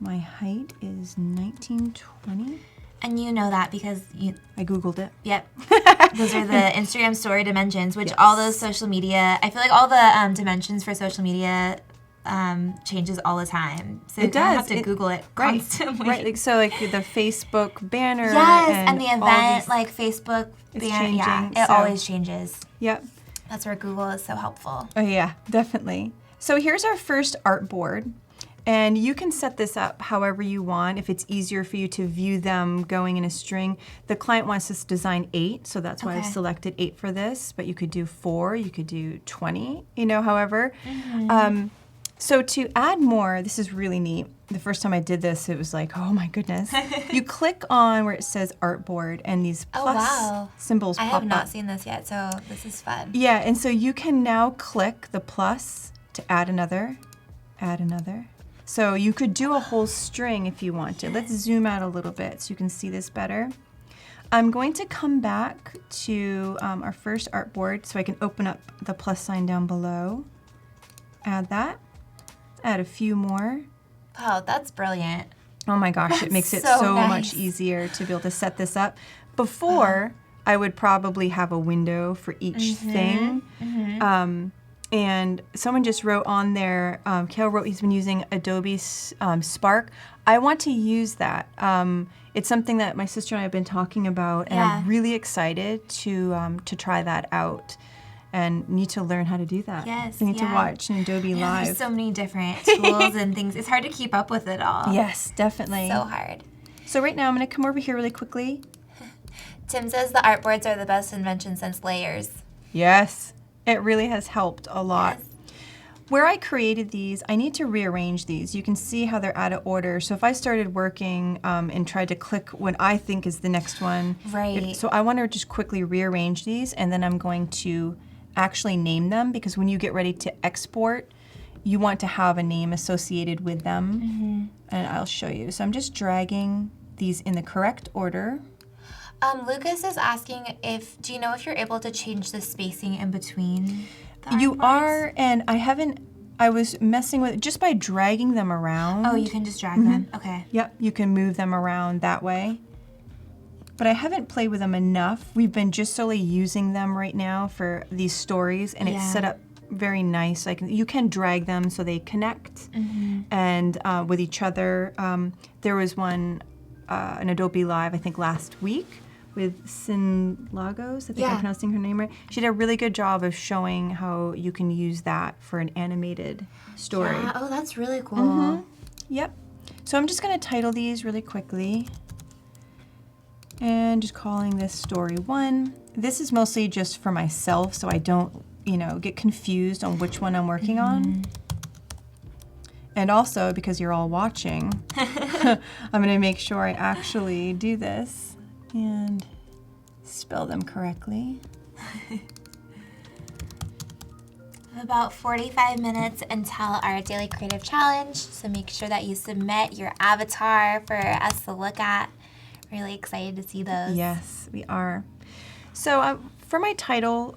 Speaker 2: My height is 1920.
Speaker 1: And you know that because
Speaker 2: I Googled it.
Speaker 1: Yep. Those are the Instagram story dimensions, which all those social media, I feel like all the dimensions for social media changes all the time. So you kind of have to Google it constantly.
Speaker 2: Right, like, so like the Facebook banner.
Speaker 1: Yes, and the event, like Facebook banner. Yeah, it always changes.
Speaker 2: Yep.
Speaker 1: That's where Google is so helpful.
Speaker 2: Oh yeah, definitely. So here's our first artboard. And you can set this up however you want, if it's easier for you to view them going in a string. The client wants us to design 8, so that's why I've selected 8 for this, but you could do 4, you could do 20, however. So to add more, this is really neat. The first time I did this, it was like, oh my goodness. You click on where it says artboard and these plus symbols pop up.
Speaker 1: I have not seen this yet, so this is fun.
Speaker 2: Yeah, and so you can now click the plus to add another, add another. So you could do a whole string if you wanted. Let's zoom out a little bit so you can see this better. I'm going to come back to our first artboard so I can open up the plus sign down below. Add that. Add a few more.
Speaker 1: Wow, that's brilliant.
Speaker 2: Oh my gosh, it makes it so much easier to be able to set this up. Before, I would probably have a window for each thing. And someone just wrote on there, Kale wrote he's been using Adobe Spark. I want to use that. It's something that my sister and I have been talking about, and I'm really excited to try that out and need to learn how to do that.
Speaker 1: Yes,
Speaker 2: I need to watch an Adobe Live.
Speaker 1: There's so many different tools and things. It's hard to keep up with it all.
Speaker 2: Yes, definitely.
Speaker 1: So hard.
Speaker 2: So right now I'm going to come over here really quickly.
Speaker 1: Tim says the artboards are the best invention since layers.
Speaker 2: Yes. It really has helped a lot.
Speaker 1: Yes.
Speaker 2: Where I created these, I need to rearrange these. You can see how they're out of order. So if I started working and tried to click what I think is the next one.
Speaker 1: Right.
Speaker 2: So I want to just quickly rearrange these, and then I'm going to actually name them, because when you get ready to export, you want to have a name associated with them. And I'll show you. So I'm just dragging these in the correct order.
Speaker 1: Lucas is asking do you know if you're able to change the spacing in between the
Speaker 2: You
Speaker 1: artboards?
Speaker 2: are, and I was messing with it just by dragging them around.
Speaker 1: Oh, you can just drag them? Okay.
Speaker 2: Yep, you can move them around that way. But I haven't played with them enough. We've been just solely using them right now for these stories, and it's set up very nice. Like, you can drag them so they connect and with each other. There was one, an Adobe Live, I think last week, with Sin Lagos, I think I'm pronouncing her name right. She did a really good job of showing how you can use that for an animated story.
Speaker 1: Yeah. Oh, that's really cool.
Speaker 2: Yep. So I'm just going to title these really quickly. And just calling this story 1. This is mostly just for myself, so I don't, get confused on which one I'm working on. And also, because you're all watching, I'm going to make sure I actually do this and spell them correctly.
Speaker 1: About 45 minutes until our daily creative challenge, so make sure that you submit your avatar for us to look at. Really excited to see those.
Speaker 2: Yes, we are. So for my title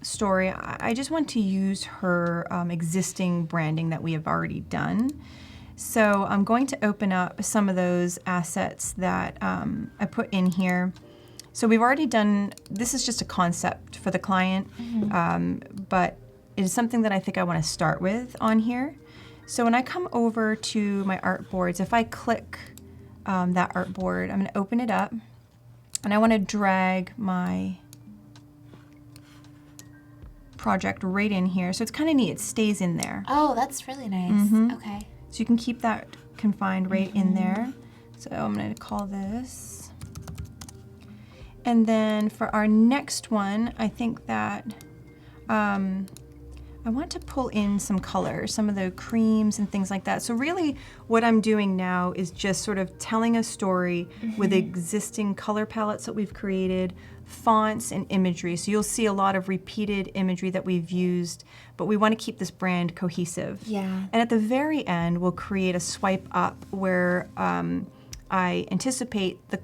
Speaker 2: story, I just want to use her existing branding that we have already done. So I'm going to open up some of those assets that I put in here. So we've already done, this is just a concept for the client, but it is something that I think I want to start with on here. So when I come over to my artboards, if I click that artboard, I'm going to open it up, and I want to drag my project right in here. So it's kind of neat. It stays in there.
Speaker 1: Oh, that's really nice. Okay.
Speaker 2: So you can keep that confined right in there. So I'm going to call this. And then for our next one, I think that I want to pull in some colors, some of the creams and things like that. So really what I'm doing now is just sort of telling a story with existing color palettes that we've created, fonts and imagery. So you'll see a lot of repeated imagery that we've used, but we want to keep this brand cohesive.
Speaker 1: Yeah.
Speaker 2: And at the very end, we'll create a swipe up where I anticipate the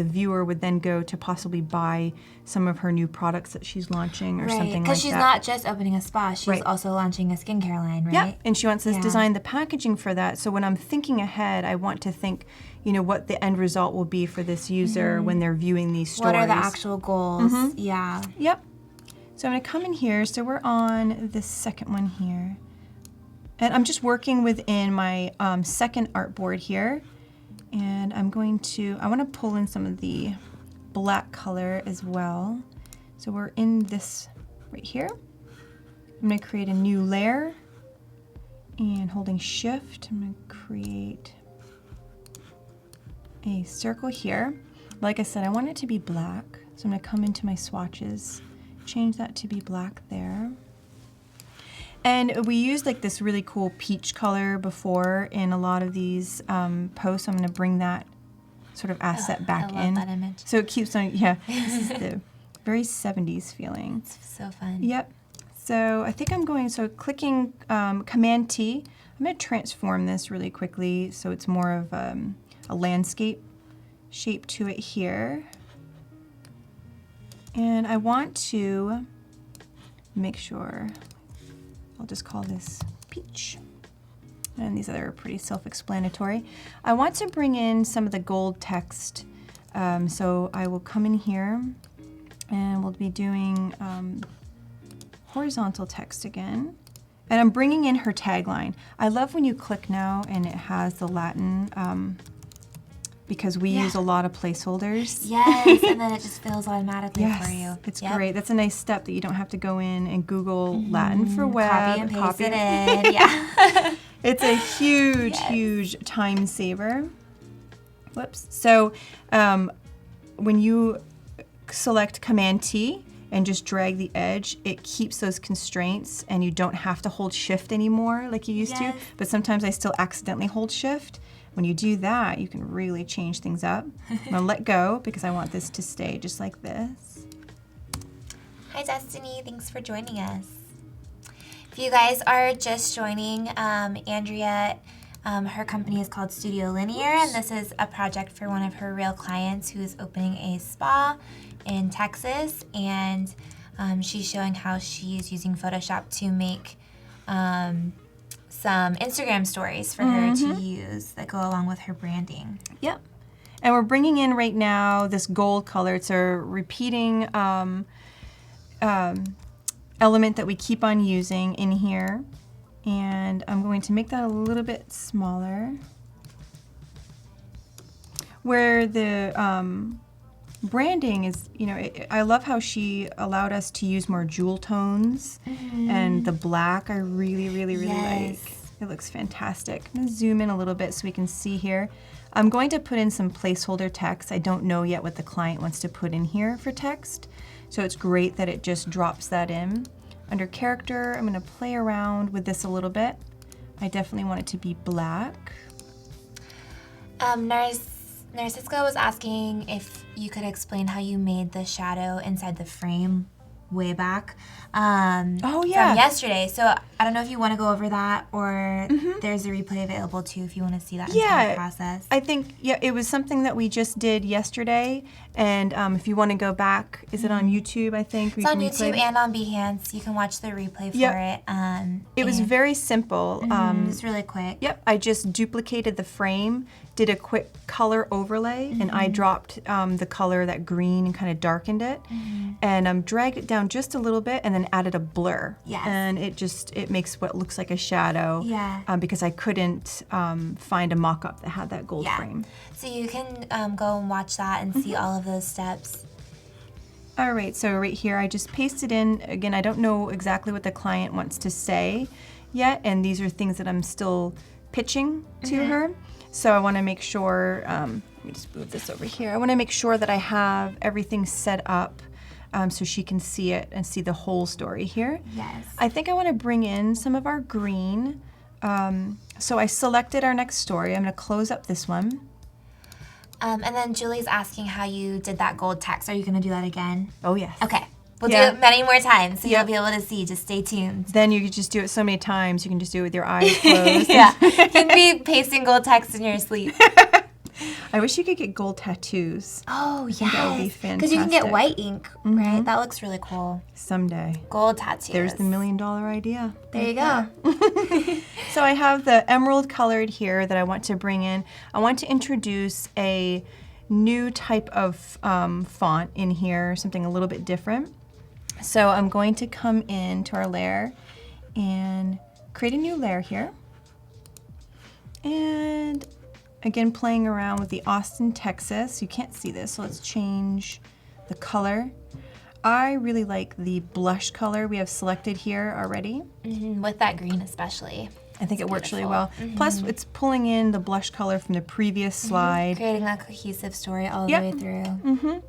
Speaker 2: viewer would then go to possibly buy some of her new products that she's launching or something like that.
Speaker 1: Because she's not just opening a spa, she's also launching a skincare line, right?
Speaker 2: Yeah, and she wants us to design the packaging for that. So when I'm thinking ahead, I want to think, what the end result will be for this user when they're viewing these stories.
Speaker 1: What are the actual goals? Yeah.
Speaker 2: Yep. So I'm going to come in here. So we're on the second one here. And I'm just working within my second artboard here. And I want to pull in some of the black color as well. So we're in this right here. I'm going to create a new layer. And holding shift, I'm going to create a circle here. Like I said, I want it to be black. So I'm going to come into my swatches, change that to be black there. And we used like this really cool peach color before in a lot of these posts. I'm going to bring that sort of asset back in.
Speaker 1: I love that image.
Speaker 2: So it keeps on, this is the very 70s feeling.
Speaker 1: It's so fun.
Speaker 2: Yep. So I think clicking Command T, I'm going to transform this really quickly so it's more of a landscape shape to it here. And I want to make sure, I'll just call this peach. And these other are pretty self-explanatory. I want to bring in some of the gold text. So I will come in here and we'll be doing horizontal text again. And I'm bringing in her tagline. I love when you click now and it has the Latin because we use a lot of placeholders.
Speaker 1: Yes, and then it just fills automatically for you.
Speaker 2: It's great. That's a nice step that you don't have to go in and Google Latin for web.
Speaker 1: Copy and paste it in. Yeah.
Speaker 2: It's a huge time saver. Whoops. So when you select Command T and just drag the edge, it keeps those constraints and you don't have to hold shift anymore like you used to. But sometimes I still accidentally hold shift. When you do that, you can really change things up. I'm gonna let go because I want this to stay just like this.
Speaker 1: Hi Destiny, thanks for joining us. If you guys are just joining, Andrea, her company is called Studio Linear, and this is a project for one of her real clients who is opening a spa in Texas, and she's showing how she's using Photoshop to make some Instagram stories for her to use that go along with her branding.
Speaker 2: Yep. And we're bringing in right now this gold color. It's a repeating element that we keep on using in here. And I'm going to make that a little bit smaller. Where the branding is, I love how she allowed us to use more jewel tones. And the black I really like. It looks fantastic. I'm going to zoom in a little bit so we can see here. I'm going to put in some placeholder text. I don't know yet what the client wants to put in here for text. So it's great that it just drops that in. Under character, I'm going to play around with this a little bit. I definitely want it to be black.
Speaker 1: Narciska was asking if you could explain how you made the shadow inside the frame way back from yesterday. So I don't know if you want to go over that or there's a replay available too if you want to see that entire process.
Speaker 2: I think, it was something that we just did yesterday. And if you want to go back, is it on YouTube, I think?
Speaker 1: It's on YouTube and on Behance. You can watch the replay for it.
Speaker 2: It was very simple.
Speaker 1: It's really quick.
Speaker 2: Yep, I just duplicated the frame, did a quick color overlay, and I dropped the color, that green, and kind of darkened it. And dragged it down just a little bit and then added a blur.
Speaker 1: Yes.
Speaker 2: And it makes what looks like a shadow.
Speaker 1: Yeah.
Speaker 2: Because I couldn't find a mock-up that had that gold frame.
Speaker 1: So you can go and watch that and see all of those steps.
Speaker 2: All right, so right here I just pasted in. Again, I don't know exactly what the client wants to say yet, and these are things that I'm still pitching to her. So I want to make sure, let me just move this over here. I want to make sure that I have everything set up so she can see it and see the whole story here.
Speaker 1: Yes.
Speaker 2: I think I want to bring in some of our green. So I selected our next story. I'm going to close up this one.
Speaker 1: And then Julie's asking how you did that gold text. Are you going to do that again?
Speaker 2: Oh, yes.
Speaker 1: Okay. We'll do it many more times, so you'll be able to see. Just stay tuned.
Speaker 2: Then you can just do it so many times. You can just do it with your eyes closed.
Speaker 1: You can be pasting gold text in your sleep.
Speaker 2: I wish you could get gold tattoos.
Speaker 1: Oh, yes.
Speaker 2: That would be fantastic.
Speaker 1: Because you can get white ink, right? That looks really cool.
Speaker 2: Someday.
Speaker 1: Gold tattoos.
Speaker 2: There's the $1 million idea.
Speaker 1: There you go.
Speaker 2: So I have the emerald colored here that I want to bring in. I want to introduce a new type of font in here, something a little bit different. So I'm going to come into our layer and create a new layer here. And again, playing around with the Austin, Texas. You can't see this, so let's change the color. I really like the blush color we have selected here already.
Speaker 1: With that green especially.
Speaker 2: I think it works really well. Plus, it's pulling in the blush color from the previous slide.
Speaker 1: Creating that cohesive story all the way through.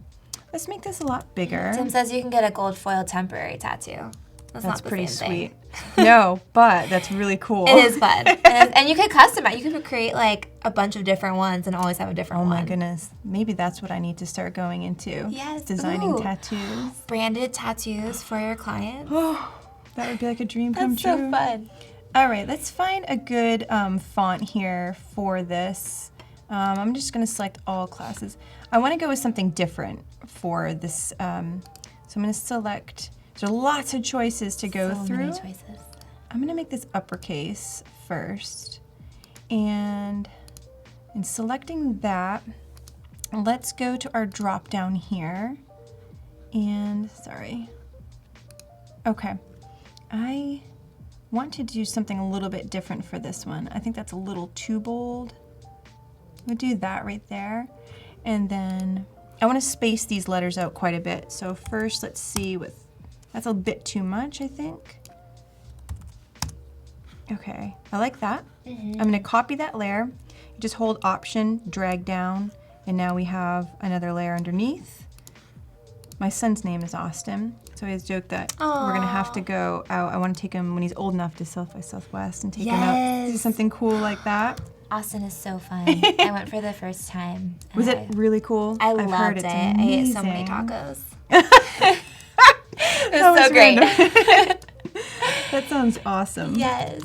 Speaker 2: Let's make this a lot bigger.
Speaker 1: Tim says you can get a gold foil temporary tattoo. That's not the
Speaker 2: pretty
Speaker 1: same
Speaker 2: sweet.
Speaker 1: thing.
Speaker 2: No, but that's really cool.
Speaker 1: It is fun. And you could customize. You could create like a bunch of different ones and always have a different one.
Speaker 2: Oh my goodness. Maybe that's what I need to start going into.
Speaker 1: Yes.
Speaker 2: Designing tattoos.
Speaker 1: Branded tattoos for your clients.
Speaker 2: Oh, that would be like a dream come true.
Speaker 1: That's so fun.
Speaker 2: All right, let's find a good font here for this. I'm just going to select all classes. I want to go with something different for this. So I'm going to select. There are lots of choices to go through.
Speaker 1: So many choices.
Speaker 2: I'm going to make this uppercase first. And in selecting that, let's go to our drop down here. And, sorry. Okay. I want to do something a little bit different for this one. I think that's a little too bold. We'll do that right there. And then I want to space these letters out quite a bit. So first, let's see with, that's a bit too much, I think. Okay, I like that. I'm going to copy that layer. You just hold Option, drag down, and now we have another layer underneath. My son's name is Austin, so I always joke that we're going to have to go out. I want to take him when he's old enough to South by Southwest and take him out to do something cool like that.
Speaker 1: Austin is so fun. I went for the first time.
Speaker 2: Was it really cool?
Speaker 1: I
Speaker 2: I've
Speaker 1: loved
Speaker 2: heard
Speaker 1: it.
Speaker 2: it's
Speaker 1: I ate so many tacos. It was so great.
Speaker 2: That sounds awesome.
Speaker 1: Yes.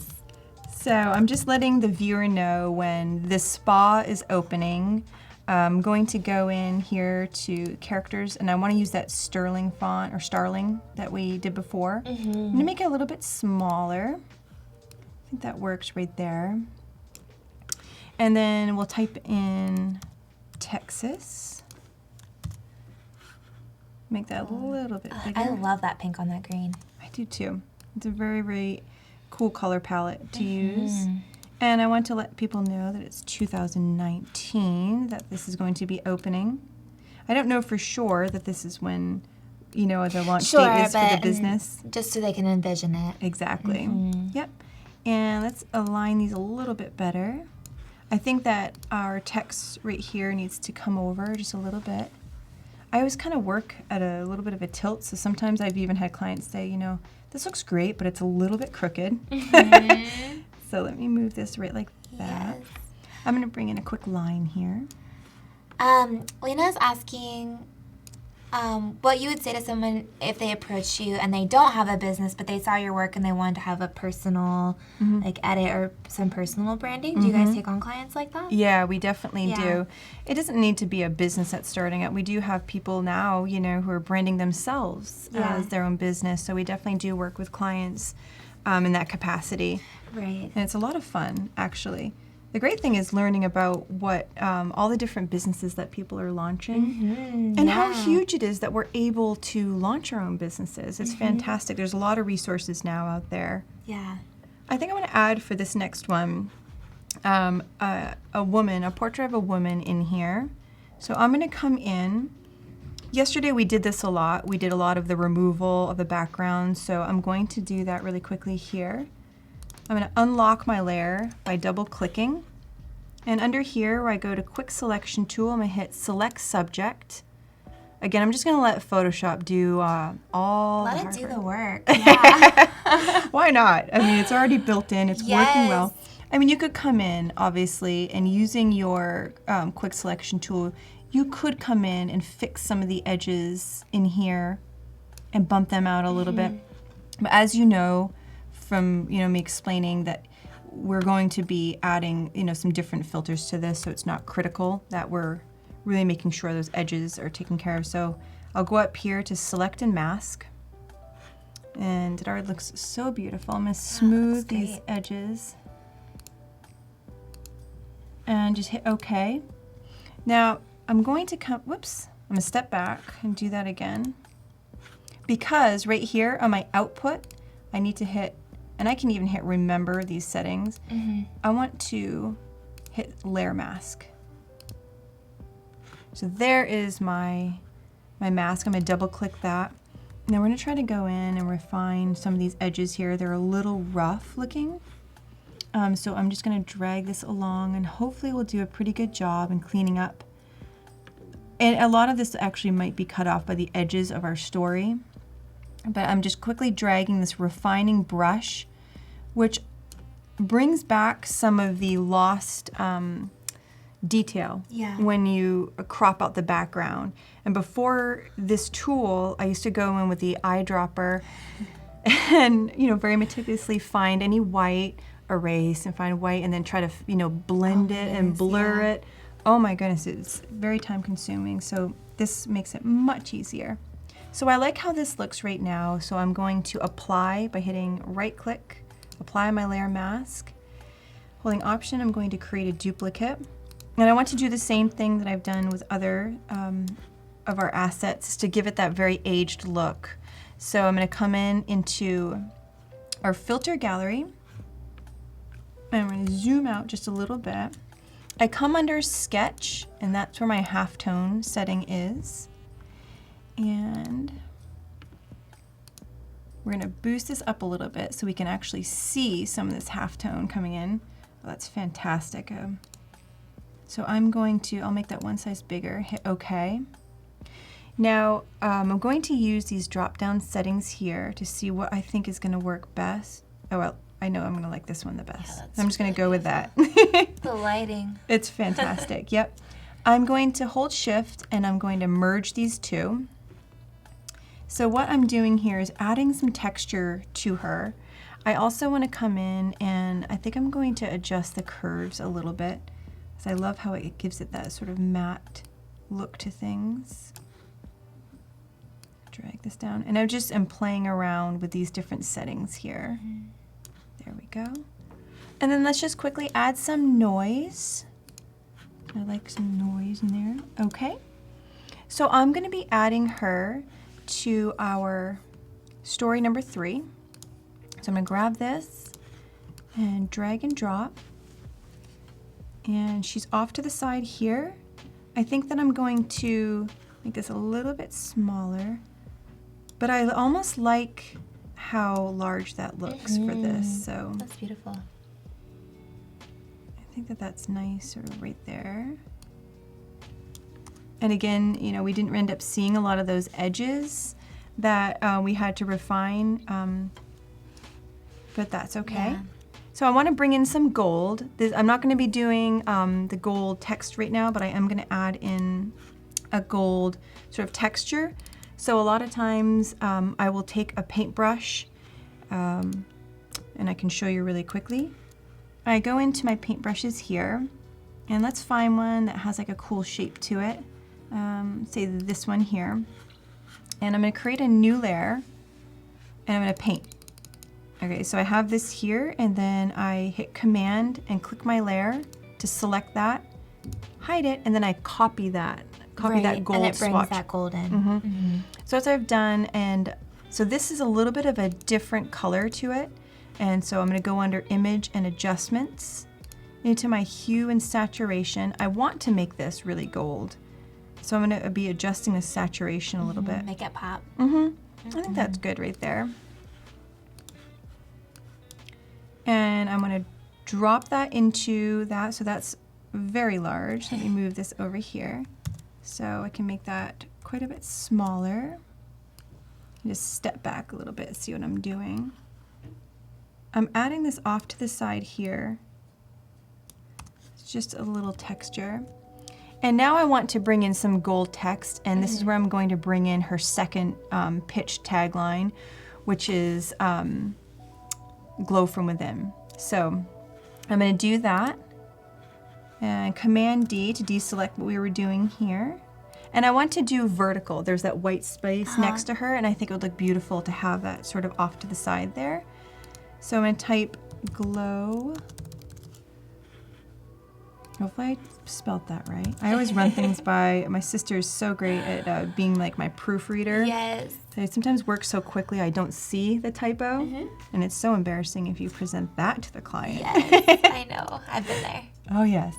Speaker 2: So I'm just letting the viewer know when this spa is opening. I'm going to go in here to characters, and I want to use that Sterling font, or Starling, that we did before. I'm going to make it a little bit smaller. I think that works right there. And then we'll type in Texas. Make that a little bit bigger.
Speaker 1: I love that pink on that green.
Speaker 2: I do too. It's a very, very cool color palette to use. And I want to let people know that it's 2019 that this is going to be opening. I don't know for sure that this is when, you know, the launch date is for the business.
Speaker 1: Just so they can envision it.
Speaker 2: Exactly. Yep. And let's align these a little bit better. I think that our text right here needs to come over just a little bit. I always kind of work at a little bit of a tilt, so sometimes I've even had clients say, you know, this looks great, but it's a little bit crooked. So let me move this right like that.
Speaker 1: Yes.
Speaker 2: I'm going to bring in a quick line here.
Speaker 1: Lena's asking what you would say to someone if they approached you and they don't have a business, but they saw your work and they wanted to have a personal like edit or some personal branding. Do you guys take on clients like that?
Speaker 2: Yeah, we definitely do. It doesn't need to be a business that's starting up. We do have people now, you know, who are branding themselves as their own business. So we definitely do work with clients in that capacity.
Speaker 1: Right.
Speaker 2: And it's a lot of fun, actually. The great thing is learning about what all the different businesses that people are launching and how huge it is that we're able to launch our own businesses. It's fantastic. There's a lot of resources now out there.
Speaker 1: Yeah.
Speaker 2: I think I want to add for this next one a portrait of a woman in here. So I'm going to come in. Yesterday we did this a lot. We did a lot of the removal of the background. So I'm going to do that really quickly here. I'm going to unlock my layer by double clicking. And under here where I go to quick selection tool, I'm going to hit select subject. Again, I'm just going to let Photoshop do all the hard
Speaker 1: Let it do the work.
Speaker 2: Why not? I mean, it's already built in. It's working well. I mean, you could come in, obviously, and using your quick selection tool, you could come in and fix some of the edges in here and bump them out a little bit. But as you know, from me explaining that we're going to be adding, some different filters to this, so it's not critical, that we're really making sure those edges are taken care of. So I'll go up here to select and mask. And it already looks so beautiful. I'm gonna smooth these edges. And just hit OK. Now I'm going to I'm gonna step back and do that again. Because right here on my output, I need to hit, and I can even hit remember these settings. I want to hit layer mask. So there is my mask. I'm gonna double click that. Now we're gonna try to go in and refine some of these edges here. They're a little rough looking. So I'm just gonna drag this along and hopefully we'll do a pretty good job in cleaning up. And a lot of this actually might be cut off by the edges of our story. But I'm just quickly dragging this refining brush, which brings back some of the lost detail when you crop out the background. And before this tool, I used to go in with the eyedropper and, very meticulously find any white, erase and find white, and then try to, blend it and blur it. Oh my goodness, it's very time consuming. So this makes it much easier. So I like how this looks right now. So I'm going to apply by hitting right click, apply my layer mask. Holding Option, I'm going to create a duplicate. And I want to do the same thing that I've done with other of our assets to give it that very aged look. So I'm going to come into our filter gallery. And I'm going to zoom out just a little bit. I come under sketch, and that's where my halftone setting is. And we're going to boost this up a little bit so we can actually see some of this halftone coming in. Oh, that's fantastic. So I'll make that one size bigger, hit OK. Now I'm going to use these drop down settings here to see what I think is going to work best. Oh, well, I know I'm going to like this one the best. Yeah, so I'm just going to go with that.
Speaker 1: The lighting.
Speaker 2: It's fantastic, yep. I'm going to hold Shift and I'm going to merge these two. So what I'm doing here is adding some texture to her. I also want to come in and I think I'm going to adjust the curves a little bit, because I love how it gives it that sort of matte look to things. Drag this down, and I just am playing around with these different settings here. There we go. And then let's just quickly add some noise. I like some noise in there. Okay. So I'm going to be adding her to our story number 3. So I'm going to grab this and drag and drop. And she's off to the side here. I think that I'm going to make this a little bit smaller, but I almost like how large that looks for this. So
Speaker 1: that's beautiful.
Speaker 2: I think that that's nice, sort of right there. And again, we didn't end up seeing a lot of those edges that we had to refine, but that's okay. Yeah. So I want to bring in some gold. I'm not going to be doing the gold text right now, but I am going to add in a gold sort of texture. So a lot of times I will take a paintbrush, and I can show you really quickly. I go into my paintbrushes here, and let's find one that has like a cool shape to it. Say this one here. And I'm going to create a new layer, and I'm going to paint. Okay, so I have this here, and then I hit Command and click my layer to select that, hide it, and then I copy that that gold
Speaker 1: and it brings
Speaker 2: swatch.
Speaker 1: that gold in.
Speaker 2: So that's what I've done, and so this is a little bit of a different color to it, and so I'm going to go under Image and Adjustments into my Hue and Saturation. I want to make this really gold, so I'm going to be adjusting the saturation a little bit.
Speaker 1: Make it pop.
Speaker 2: I think that's good right there. And I'm going to drop that into that, so that's very large. Let me move this over here so I can make that quite a bit smaller. Just step back a little bit, see what I'm doing. I'm adding this off to the side here. It's just a little texture. And now I want to bring in some gold text, and this is where I'm going to bring in her second pitch tagline, which is Glow from Within. So I'm going to do that. And Command D to deselect what we were doing here. And I want to do vertical. There's that white space next to her, and I think it would look beautiful to have that sort of off to the side there. So I'm going to type glow. Hopefully I spelled that right. I always run things by, my sister is so great at being like my proofreader.
Speaker 1: Yes.
Speaker 2: I sometimes work so quickly I don't see the typo, and it's so embarrassing if you present that to the client.
Speaker 1: Yes, I know. I've been there.
Speaker 2: Oh yes.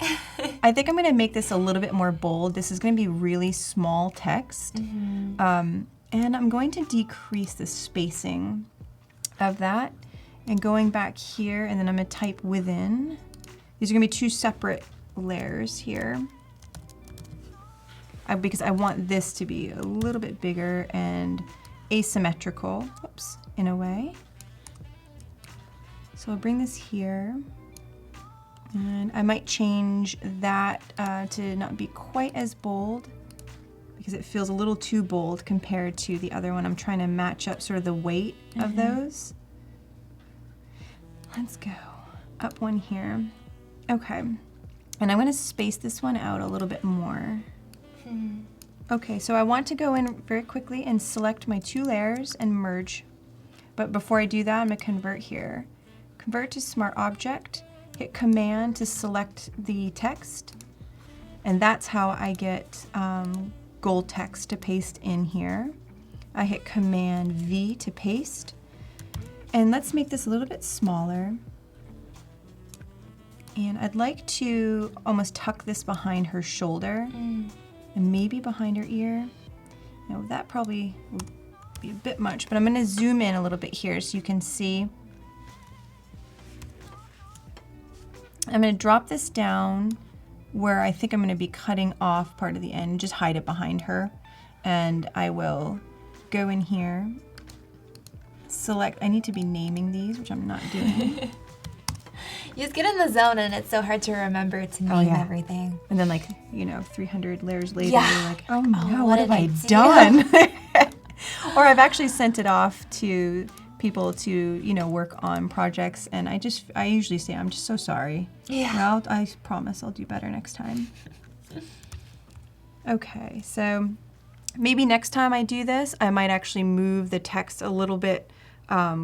Speaker 2: I think I'm going to make this a little bit more bold. This is going to be really small text. And I'm going to decrease the spacing of that. And going back here, and then I'm going to type within. These are going to be two separate layers here. Because I want this to be a little bit bigger and asymmetrical, whoops, in a way. So I'll bring this here. And I might change that to not be quite as bold because it feels a little too bold compared to the other one. I'm trying to match up sort of the weight of those. Let's go up one here. Okay, and I'm going to space this one out a little bit more. Okay, so I want to go in very quickly and select my two layers and merge. But before I do that, I'm going to convert here. Convert to Smart Object. Hit Command to select the text, and that's how I get gold text to paste in here. I hit Command V to paste, and let's make this a little bit smaller. And I'd like to almost tuck this behind her shoulder and maybe behind her ear. Now that probably would be a bit much, but I'm going to zoom in a little bit here so you can see. I'm going to drop this down where I think I'm going to be cutting off part of the end, just hide it behind her. And I will go in here, select, I need to be naming these, which I'm not doing.
Speaker 1: You just get in the zone and it's so hard to remember to name everything.
Speaker 2: And then 300 layers later,
Speaker 1: Yeah.
Speaker 2: you're like, oh no, what have
Speaker 1: did
Speaker 2: I
Speaker 1: I
Speaker 2: done? Or I've actually sent it off to people to, work on projects, and I usually say, I'm just so sorry.
Speaker 1: Yeah.
Speaker 2: Well, I promise I'll do better next time. Okay, so maybe next time I do this, I might actually move the text a little bit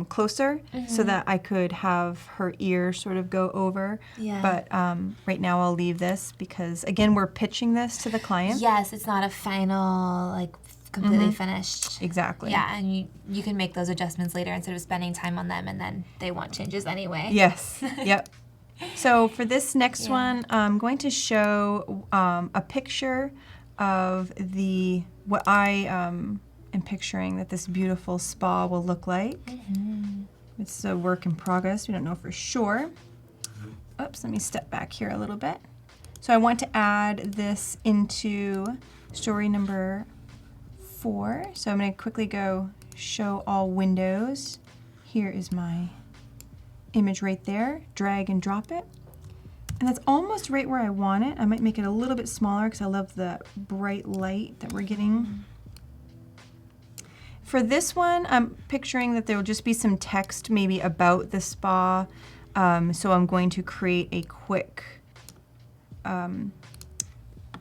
Speaker 2: closer so that I could have her ear sort of go over.
Speaker 1: Yeah.
Speaker 2: But right now I'll leave this because, again, we're pitching this to the client.
Speaker 1: Yes, it's not a final, completely finished.
Speaker 2: Exactly.
Speaker 1: Yeah, and you can make those adjustments later instead of spending time on them and then they want changes anyway.
Speaker 2: Yes. Yep. So for this next one, I'm going to show a picture of what I am picturing that this beautiful spa will look like. It's a work in progress. We don't know for sure. Oops, let me step back here a little bit. So I want to add this into story number 4. So I'm going to quickly go show all windows. Here is my image right there. Drag and drop it. And that's almost right where I want it. I might make it a little bit smaller because I love the bright light that we're getting. For this one, I'm picturing that there will just be some text maybe about the spa. So I'm going to create a quick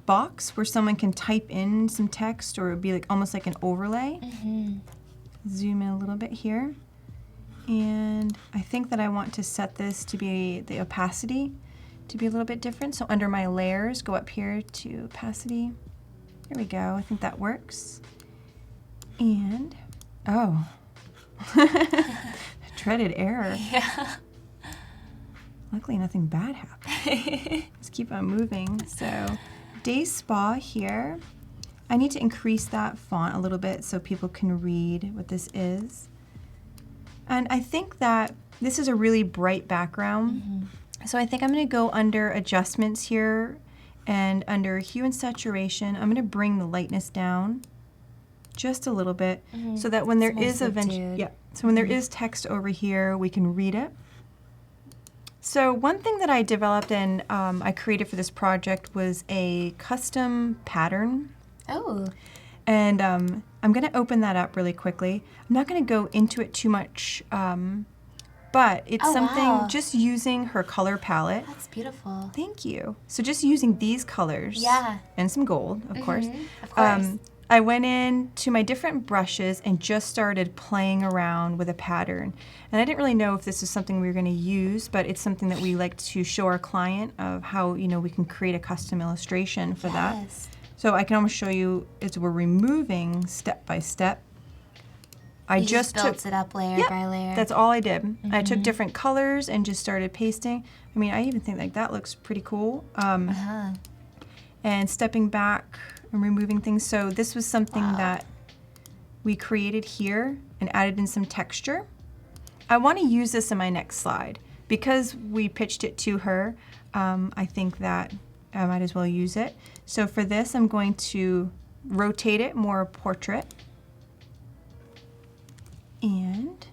Speaker 2: box where someone can type in some text, or it would be almost like an overlay. Zoom in a little bit here. And I think that I want to set this to be the opacity to be a little bit different. So under my layers, go up here to opacity. There we go. I think that works. And, oh, dreaded error.
Speaker 1: Yeah.
Speaker 2: Luckily, nothing bad happened. Let's keep on moving. So, Day Spa here. I need to increase that font a little bit so people can read what this is. And I think that this is a really bright background. So I think I'm going to go under Adjustments here, and under Hue and Saturation, I'm going to bring the lightness down just a little bit so that when there is when there is text over here, we can read it. So one thing that I developed and I created for this project was a custom pattern.
Speaker 1: Oh.
Speaker 2: And I'm going to open that up really quickly. I'm not going to go into it too much, but but it's
Speaker 1: Oh,
Speaker 2: something
Speaker 1: wow.
Speaker 2: just using her color palette.
Speaker 1: That's beautiful.
Speaker 2: Thank you. So just using these colors.
Speaker 1: Yeah.
Speaker 2: And some gold, of course.
Speaker 1: Of course.
Speaker 2: I went in to my different brushes and just started playing around with a pattern. And I didn't really know if this is something we were going to use, but it's something that we like to show our client of how, we can create a custom illustration for that. So I can almost show you as we're removing step by step. I
Speaker 1: You
Speaker 2: just
Speaker 1: built it up layer by layer.
Speaker 2: That's all I did. I took different colors and just started pasting. I mean, I even think like that looks pretty cool. And stepping back and removing things. So this was something that we created here and added in some texture. I want to use this in my next slide. Because we pitched it to her, I think that I might as well use it. So for this, I'm going to rotate it more portrait. And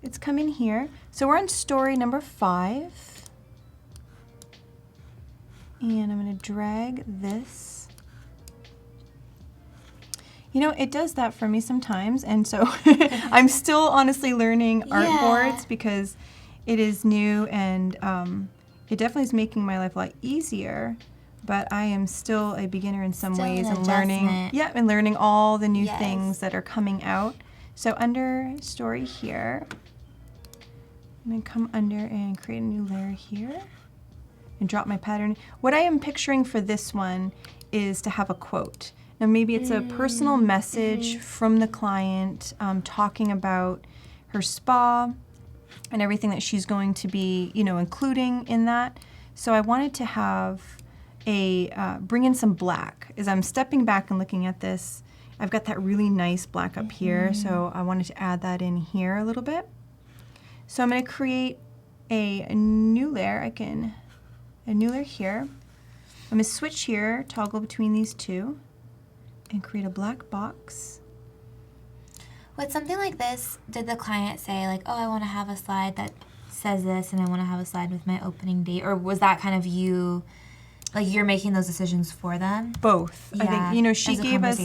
Speaker 2: it's coming here. So we're on story number 5. And I'm going to drag this. It does that for me sometimes, and so I'm still honestly learning artboards because it is new, and it definitely is making my life a lot easier, but I am still a beginner in some ways and learning and learning all the new things that are coming out. So under story here, I'm going to come under and create a new layer here and drop my pattern. What I am picturing for this one is to have a quote. Now maybe it's a personal message from the client talking about her spa and everything that she's going to be, including in that. So I wanted to have bring in some black. As I'm stepping back and looking at this, I've got that really nice black up here, so I wanted to add that in here a little bit. So I'm going to create a new layer. A new layer here. I'm going to switch here, toggle between these two, and create a black box.
Speaker 1: With something like this, did the client say like, oh, I want to have a slide that says this and I want to have a slide with my opening date? Or was that kind of you, like you're making those decisions for them?
Speaker 2: Both.
Speaker 1: Yeah,
Speaker 2: I think, she gave us,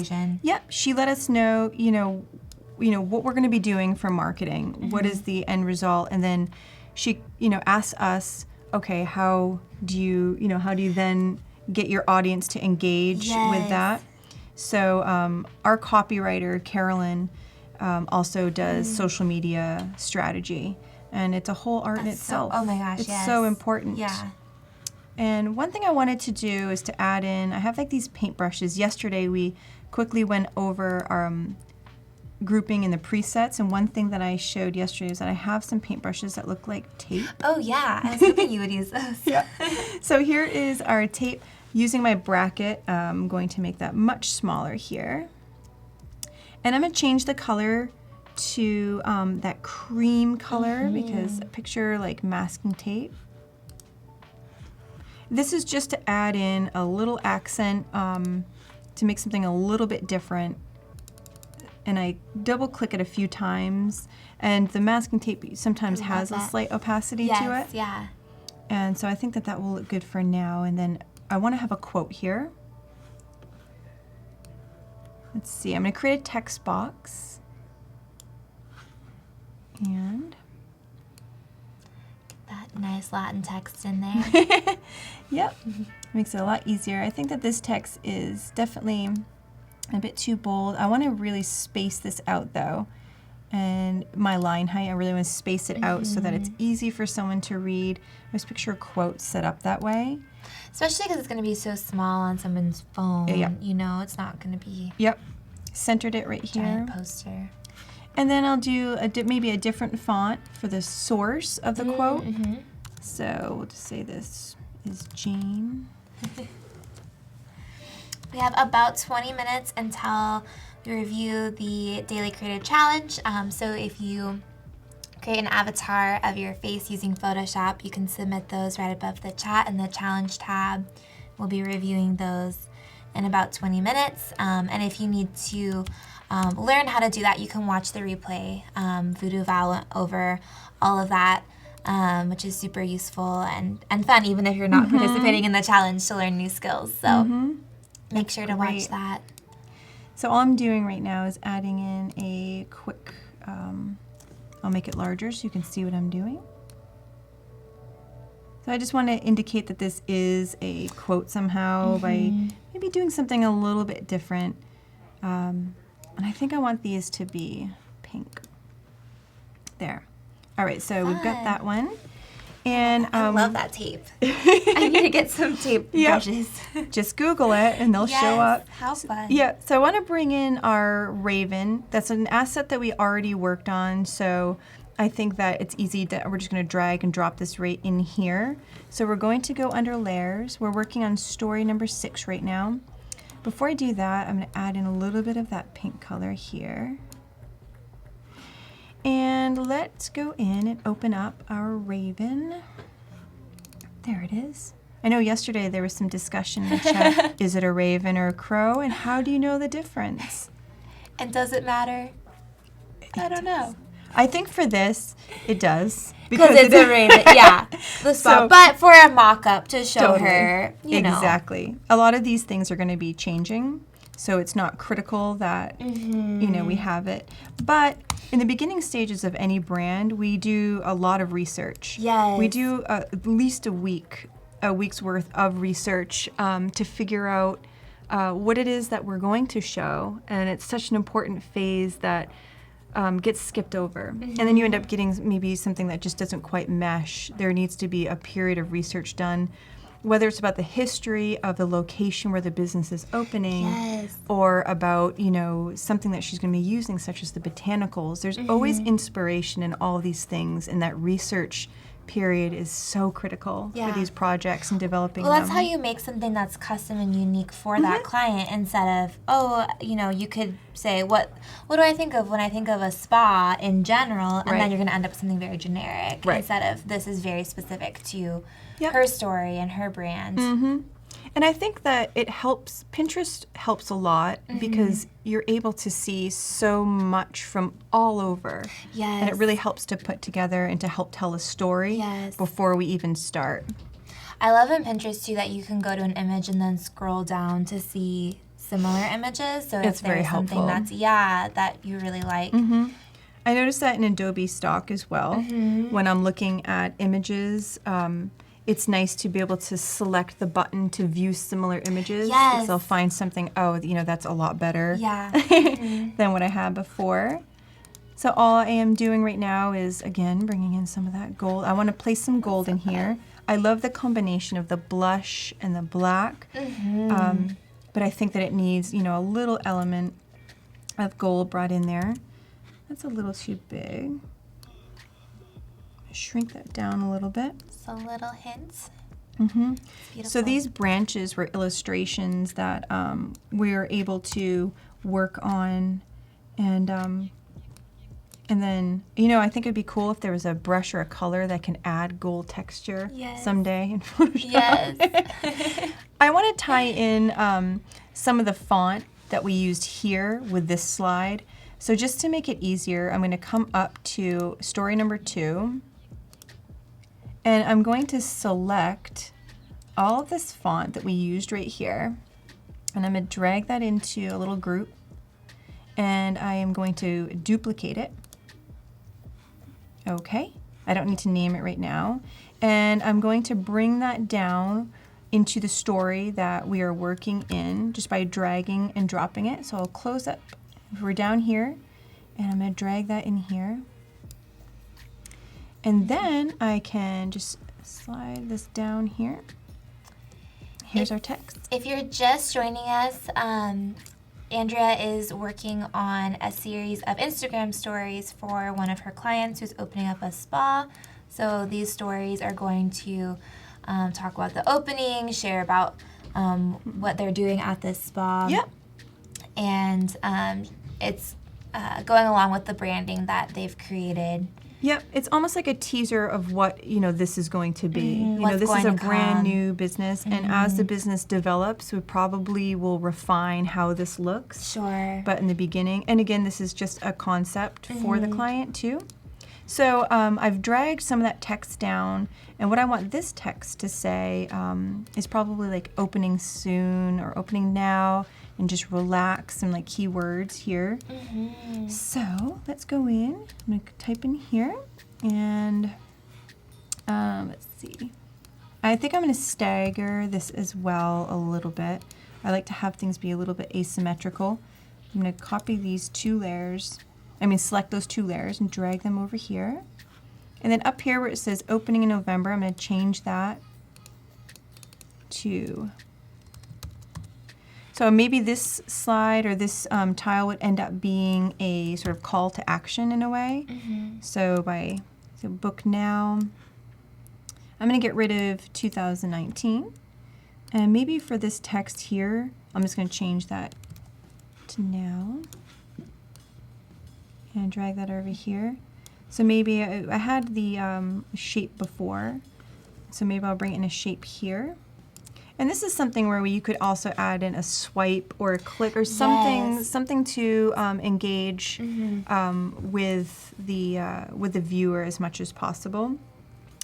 Speaker 2: she let us know, what we're going to be doing for marketing. What is the end result? And then she, asked us, okay, how do you then get your audience to engage with that? So our copywriter, Carolyn, also does social media strategy, and it's a whole art in itself.
Speaker 1: Oh my gosh,
Speaker 2: it's so important.
Speaker 1: Yeah.
Speaker 2: And one thing I wanted to do is to add in, I have like these paintbrushes. Yesterday we quickly went over our grouping in the presets, and one thing that I showed yesterday is that I have some paintbrushes that look like tape.
Speaker 1: Oh yeah, I was hoping you would use those.
Speaker 2: Yeah. So here is our tape. Using my bracket, I'm going to make that much smaller here. And I'm going to change the color to that cream color because I picture like masking tape. This is just to add in a little accent to make something a little bit different. And I double click it a few times. And the masking tape sometimes has a slight opacity to it.
Speaker 1: Yeah.
Speaker 2: And so I think that will look good for now. And then I want to have a quote here. Let's see, I'm going to create a text box. And
Speaker 1: get that nice Latin text in there.
Speaker 2: Yep, makes it a lot easier. I think that this text is definitely a bit too bold. I want to really space this out though. And my line height, I really want to space it out so that it's easy for someone to read. I always picture quotes set up that way.
Speaker 1: Especially because it's going to be so small on someone's phone.
Speaker 2: Yeah.
Speaker 1: It's not going to be
Speaker 2: centered it right here.
Speaker 1: Giant poster.
Speaker 2: And then I'll do maybe a different font for the source of the quote. So we'll just say this is Jane.
Speaker 1: We have about 20 minutes until we review the Daily Creative Challenge. So if you create an avatar of your face using Photoshop, you can submit those right above the chat in the challenge tab. We'll be reviewing those in about 20 minutes. And if you need to learn how to do that, you can watch the replay. Voodoo Val went over all of that, which is super useful and fun, even if you're not participating in the challenge, to learn new skills. So make sure to watch that.
Speaker 2: So all I'm doing right now is adding in a quick, I'll make it larger so you can see what I'm doing. So I just want to indicate that this is a quote somehow by maybe doing something a little bit different. And I think I want these to be pink. There. All right, so we've got that one. And
Speaker 1: I love that tape. I need to get some tape brushes.
Speaker 2: Just Google it and they'll show up.
Speaker 1: How fun.
Speaker 2: Yeah, so I want to bring in our Raven. That's an asset that we already worked on, so I think that it's easy that we're just going to drag and drop this right in here. So we're going to go under layers. We're working on story number 6 right now. Before I do that, I'm going to add in a little bit of that pink color here. And let's go in and open up our Raven. There it is. I know yesterday there was some discussion in the chat. Is it a raven or a crow? And how do you know the difference?
Speaker 1: And does it matter? I don't know.
Speaker 2: I think for this, it does.
Speaker 1: Because it's a raven, yeah. The spot. But for a mock-up to show her, you know.
Speaker 2: Exactly. A lot of these things are going to be changing. So it's not critical that, you know, we have it. But in the beginning stages of any brand, we do a lot of research.
Speaker 1: Yes.
Speaker 2: We do at least a week's worth of research to figure out what it is that we're going to show. And it's such an important phase that gets skipped over. And then you end up getting maybe something that just doesn't quite mesh. There needs to be a period of research done, whether it's about the history of the location where the business is opening, or about, you know, something that she's going to be using, such as the botanicals. There's always inspiration in all of these things, and that research period is so critical for these projects and developing them.
Speaker 1: Well, that's how you make something that's custom and unique for that client, instead of, oh, you know, you could say, what do I think of when I think of a spa in general, and then you're going to end up with something very generic, instead of this is very specific to her story and her brand.
Speaker 2: And I think that it helps, Pinterest helps a lot because you're able to see so much from all over. And it really helps to put together and to help tell a story before we even start.
Speaker 1: I love in Pinterest too that you can go to an image and then scroll down to see similar images. So
Speaker 2: it's
Speaker 1: if there's something that's, that you really like.
Speaker 2: I noticed that in Adobe stock as well. When I'm looking at images, it's nice to be able to select the button to view similar images. Because I'll find something, oh, you know, that's a lot better than what I had before. So all I am doing right now is, again, bringing in some of that gold. I want to place some gold in here. I love the combination of the blush and the black. But I think that it needs, you know, a little element of gold brought in there. That's a little too big. Shrink that down a little bit.
Speaker 1: So little hints.
Speaker 2: So these branches were illustrations that we were able to work on, and then, you know, I think it'd be cool if there was a brush or a color that can add gold texture someday in Photoshop. I want to tie in some of the font that we used here with this slide. So just to make it easier, I'm going to come up to story number 2. And I'm going to select all of this font that we used right here. And I'm going to drag that into a little group. And I am going to duplicate it. Okay. I don't need to name it right now. And I'm going to bring that down into the story that we are working in just by dragging and dropping it. So I'll close up. We're down here. And I'm going to drag that in here. And then I can just slide this down here. Here's our text.
Speaker 1: If you're just joining us, Andrea is working on a series of Instagram stories for one of her clients who's opening up a spa. So these stories are going to talk about the opening, share about what they're doing at this spa. And it's going along with the branding that they've created.
Speaker 2: Yep, it's almost like a teaser of what, you know, this is going to be. You know, this is a brand new business, and as the business develops, we probably will refine how this looks. But in the beginning, and again, this is just a concept for the client too. So I've dragged some of that text down, and what I want this text to say is probably like opening soon or opening now, and just relax some like keywords here. So let's go in. I'm going to type in here, and let's see. I think I'm going to stagger this as well a little bit. I like to have things be a little bit asymmetrical. I'm going to copy these 2 layers. Select those 2 layers and drag them over here. And then up here where it says opening in November, I'm going to change that to, so maybe this slide or this tile would end up being a sort of call to action in a way. So book now, I'm going to get rid of 2019. And maybe for this text here, I'm just going to change that to now. And drag that over here. So maybe I had the shape before, so maybe I'll bring in a shape here. And this is something where you could also add in a swipe or a click or something, something to engage with the viewer as much as possible.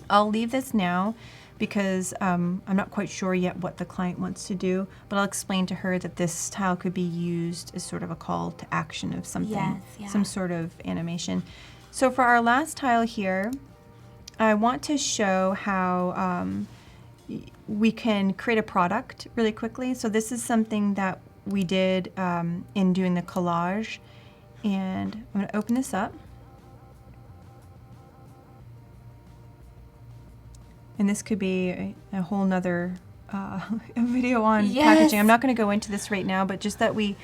Speaker 2: I'll leave this now because I'm not quite sure yet what the client wants to do, but I'll explain to her that this tile could be used as sort of a call to action of something, some sort of animation. So for our last tile here, I want to show how we can create a product really quickly. So this is something that we did in doing the collage, and I'm going to open this up. And this could be a whole nother video on packaging. I'm not going to go into this right now, but just that we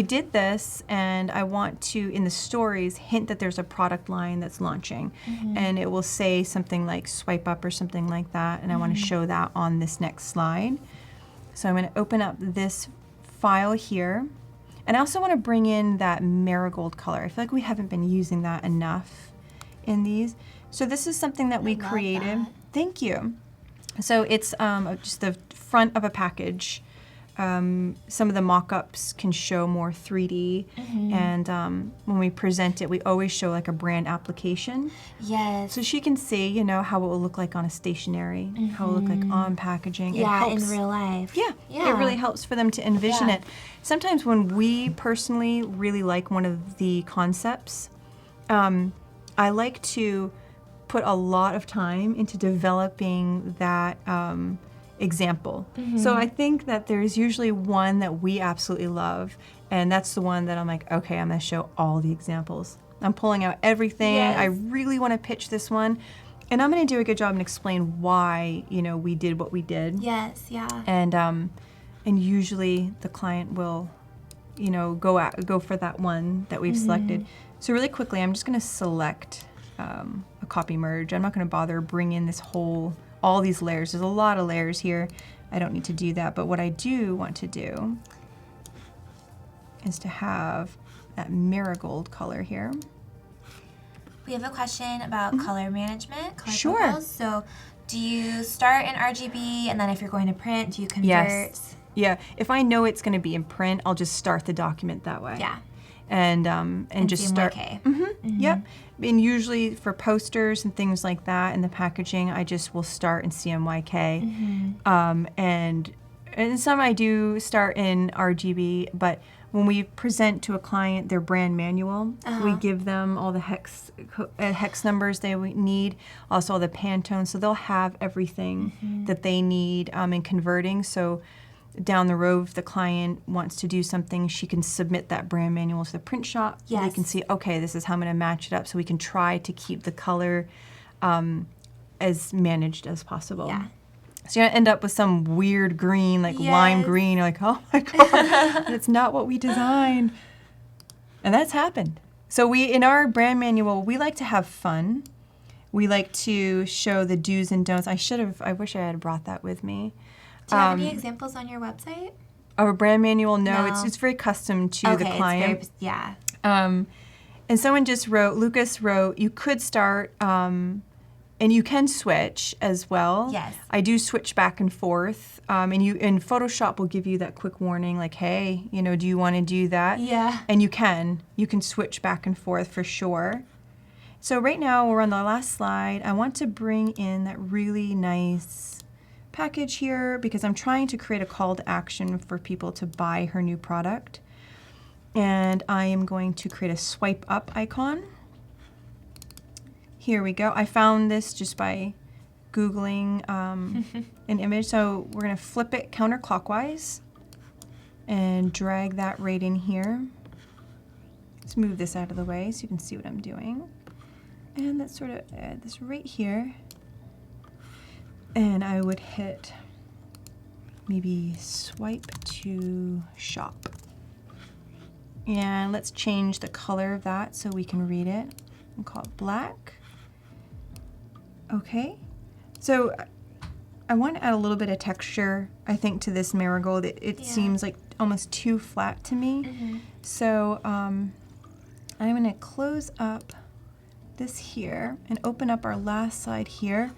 Speaker 2: did this, and I want to, in the stories, hint that there's a product line that's launching. And it will say something like swipe up or something like that, and I want to show that on this next slide. So I'm going to open up this file here. And I also want to bring in that marigold color. I feel like we haven't been using that enough in these. So this is something that we created. Thank you. So it's just the front of a package. Some of the mock-ups can show more 3D, and when we present it, we always show like a brand application.
Speaker 1: Yes.
Speaker 2: So she can see, you know, how it will look like on a stationery, how it will look like on packaging.
Speaker 1: Yeah,
Speaker 2: it helps.
Speaker 1: in real life.
Speaker 2: Yeah, it really helps for them to envision it. Sometimes when we personally really like one of the concepts, I like to put a lot of time into developing that example. So I think that there's usually one that we absolutely love, and that's the one that I'm like, okay, I'm going to show all the examples. I'm pulling out everything. I really want to pitch this one, and I'm going to do a good job and explain why, you know, we did what we did. And usually the client will, you know, go for that one that we've selected. So really quickly, I'm just going to select a copy merge. I'm not going to bother bring in all these layers. There's a lot of layers here. I don't need to do that, but what I do want to do is to have that marigold color here.
Speaker 1: We have a question about color management, color
Speaker 2: Sure.
Speaker 1: profiles. So do you start in RGB, and then if you're going to print, do you convert?
Speaker 2: Yes. Yeah, if I know it's going to be in print, I'll just start the document that way.
Speaker 1: Yeah.
Speaker 2: And just start. Yep. And usually for posters and things like that in the packaging, I just will start in CMYK. And some I do start in RGB, but when we present to a client their brand manual, we give them all the hex numbers they need, also all the Pantone, so they'll have everything that they need in converting. So down the road, if the client wants to do something, she can submit that brand manual to the print shop. They can see, okay, this is how I'm going to match it up, so we can try to keep the color as managed as possible. So you're going to end up with some weird green, like lime green. You're like, oh my God, it's not what we designed. And that's happened. So in our brand manual, we like to have fun. We like to show the do's and don'ts. I wish I had brought that with me.
Speaker 1: Do you have any examples on your website?
Speaker 2: Our brand manual, no. It's very custom to the client. And someone just Lucas wrote, you could start, and you can switch as well.
Speaker 1: Yes.
Speaker 2: I do switch back and forth, and Photoshop will give you that quick warning, like, hey, you know, do you want to do that?
Speaker 1: Yeah.
Speaker 2: And you can switch back and forth for sure. So right now we're on the last slide. I want to bring in that really nice package here because I'm trying to create a call to action for people to buy her new product. And I am going to create a swipe up icon. Here we go. I found this just by Googling an image. So we're going to flip it counterclockwise and drag that right in here. Let's move this out of the way so you can see what I'm doing. And let's sort of add this right here. And I would hit maybe swipe to shop. And let's change the color of that so we can read it. We'll call it black. Okay. So I want to add a little bit of texture, I think, to this marigold. It seems like almost too flat to me. So I'm going to close up this here and open up our last side here.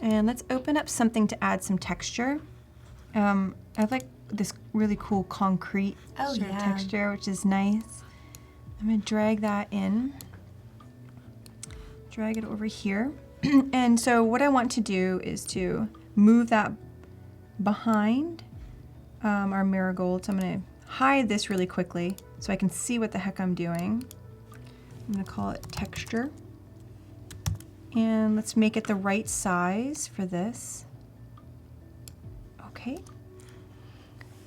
Speaker 2: And let's open up something to add some texture. I like this really cool concrete sort of texture, which is nice. I'm going to drag that in. Drag it over here. And so what I want to do is to move that behind our marigold. So I'm going to hide this really quickly so I can see what the heck I'm doing. I'm going to call it texture. And let's make it the right size for this. Okay.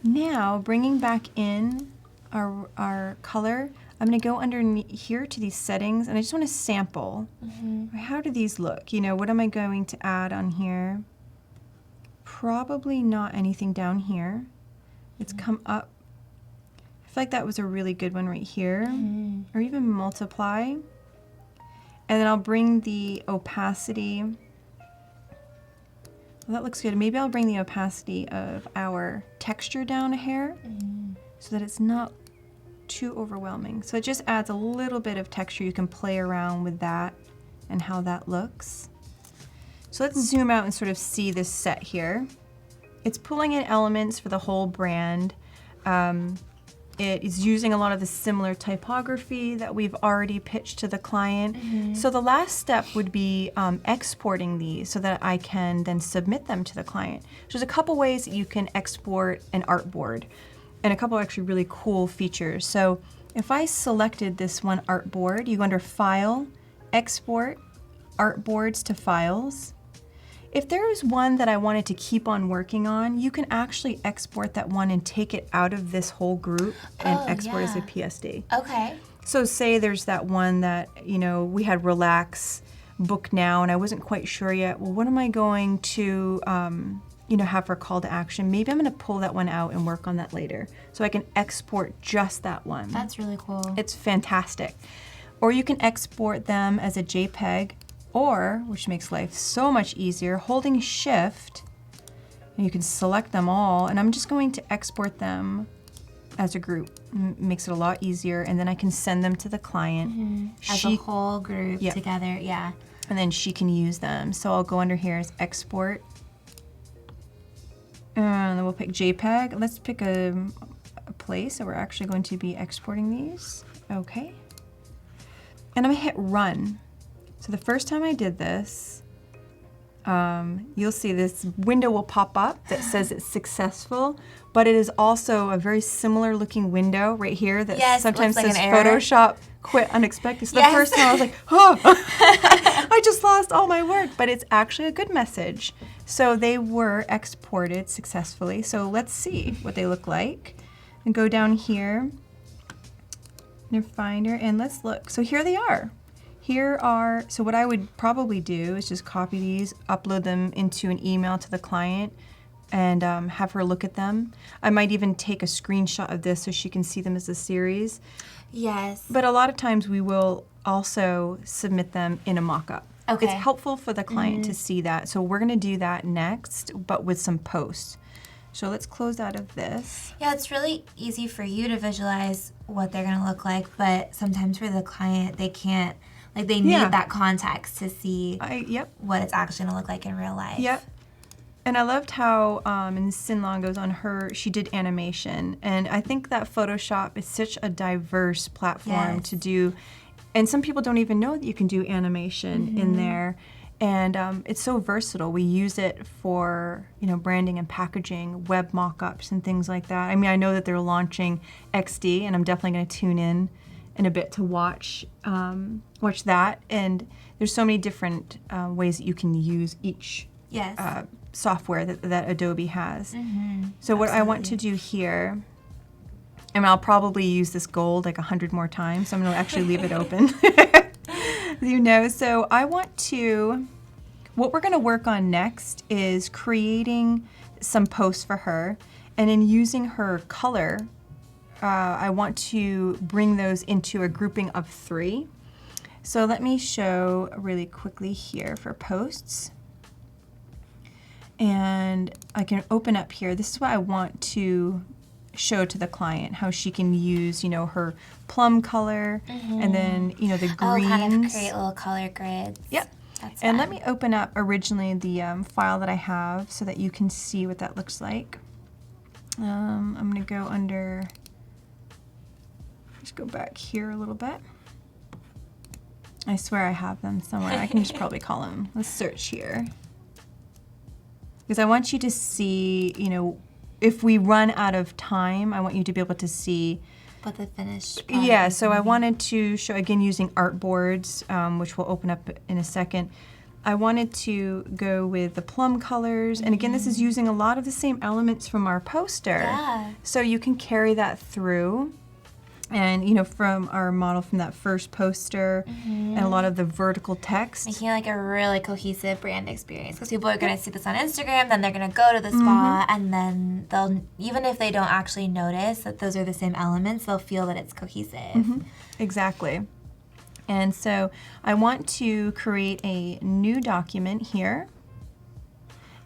Speaker 2: Now, bringing back in our color, I'm going to go underneath here to these settings, and I just want to sample. How do these look? You know, what am I going to add on here? Probably not anything down here. It's come up. I feel like that was a really good one right here. Or even multiply. And then I'll bring the opacity. Well, that looks good. Maybe I'll bring the opacity of our texture down a hair so that it's not too overwhelming. So it just adds a little bit of texture. You can play around with that and how that looks. So let's zoom out and sort of see this set here. It's pulling in elements for the whole brand. It is using a lot of the similar typography that we've already pitched to the client. So the last step would be exporting these so that I can then submit them to the client. So there's a couple ways that you can export an artboard and a couple actually really cool features. So if I selected this one artboard, you go under File, Export, Artboards to Files. If there is one that I wanted to keep on working on, you can actually export that one and take it out of this whole group and export as a PSD.
Speaker 1: Okay.
Speaker 2: So say there's that one that, you know, we had Relax, Book Now, and I wasn't quite sure yet. Well, what am I going to, you know, have for call to action? Maybe I'm going to pull that one out and work on that later. So I can export just that one.
Speaker 1: That's really cool.
Speaker 2: It's fantastic. Or you can export them as a JPEG. Or, which makes life so much easier, holding Shift, and you can select them all, and I'm just going to export them as a group. Makes it a lot easier, and then I can send them to the client.
Speaker 1: As a whole group together, yeah.
Speaker 2: And then she can use them. So I'll go under here as Export, and then we'll pick JPEG. Let's pick a place that we're actually going to be exporting these. Okay. And I'm gonna hit Run. So the first time I did this, you'll see this window will pop up that says it's successful, but it is also a very similar looking window right here that sometimes
Speaker 1: like
Speaker 2: says Photoshop quit unexpected. So the first time I was like, oh, I just lost all my work, but it's actually a good message. So they were exported successfully. So let's see what they look like. And go down here in your Finder and let's look. So here they are. So what I would probably do is just copy these, upload them into an email to the client, and have her look at them. I might even take a screenshot of this so she can see them as a series.
Speaker 1: Yes.
Speaker 2: But a lot of times we will also submit them in a mock-up.
Speaker 1: Okay.
Speaker 2: It's helpful for the client to see that. So we're going to do that next, but with some posts. So let's close out of this.
Speaker 1: Yeah, it's really easy for you to visualize what they're going to look like, but sometimes for the client, they can't. Like they need that context to see what it's actually going to look like in real life.
Speaker 2: Yep. And I loved how in Sinlong goes on her, she did animation. And I think that Photoshop is such a diverse platform to do. And some people don't even know that you can do animation in there. And it's so versatile. We use it for, you know, branding and packaging, web mock-ups and things like that. I mean, I know that they're launching XD, and I'm definitely going to tune in and a bit to watch that. And there's so many different ways that you can use each software that Adobe has. So what I want to do here, and I'll probably use this gold like 100 more times, so I'm going to actually leave it open. So I want to, what we're going to work on next is creating some posts for her, and in using her color, I want to bring those into a grouping of 3. So let me show really quickly here for posts. And I can open up here. This is what I want to show to the client, how she can use, her plum color and then, the greens.
Speaker 1: Oh, kind of create little color grids.
Speaker 2: Yep.
Speaker 1: That's
Speaker 2: and
Speaker 1: fun.
Speaker 2: let me open up originally the file that I have so that you can see what that looks like. I'm going to go under, just go back here a little bit. I swear I have them somewhere. I can just probably call them. Let's search here. Because I want you to see, if we run out of time, I want you to be able to see
Speaker 1: what the finished
Speaker 2: Yeah, so I wanted to show, again, using artboards, which we'll open up in a second. I wanted to go with the plum colors. And again, this is using a lot of the same elements from our poster.
Speaker 1: Yeah.
Speaker 2: So you can carry that through. And, from our model from that first poster and a lot of the vertical text.
Speaker 1: Making like a really cohesive brand experience, because people are going to see this on Instagram, then they're going to go to the spa, and then they'll, even if they don't actually notice that those are the same elements, they'll feel that it's cohesive.
Speaker 2: Exactly. And so I want to create a new document here.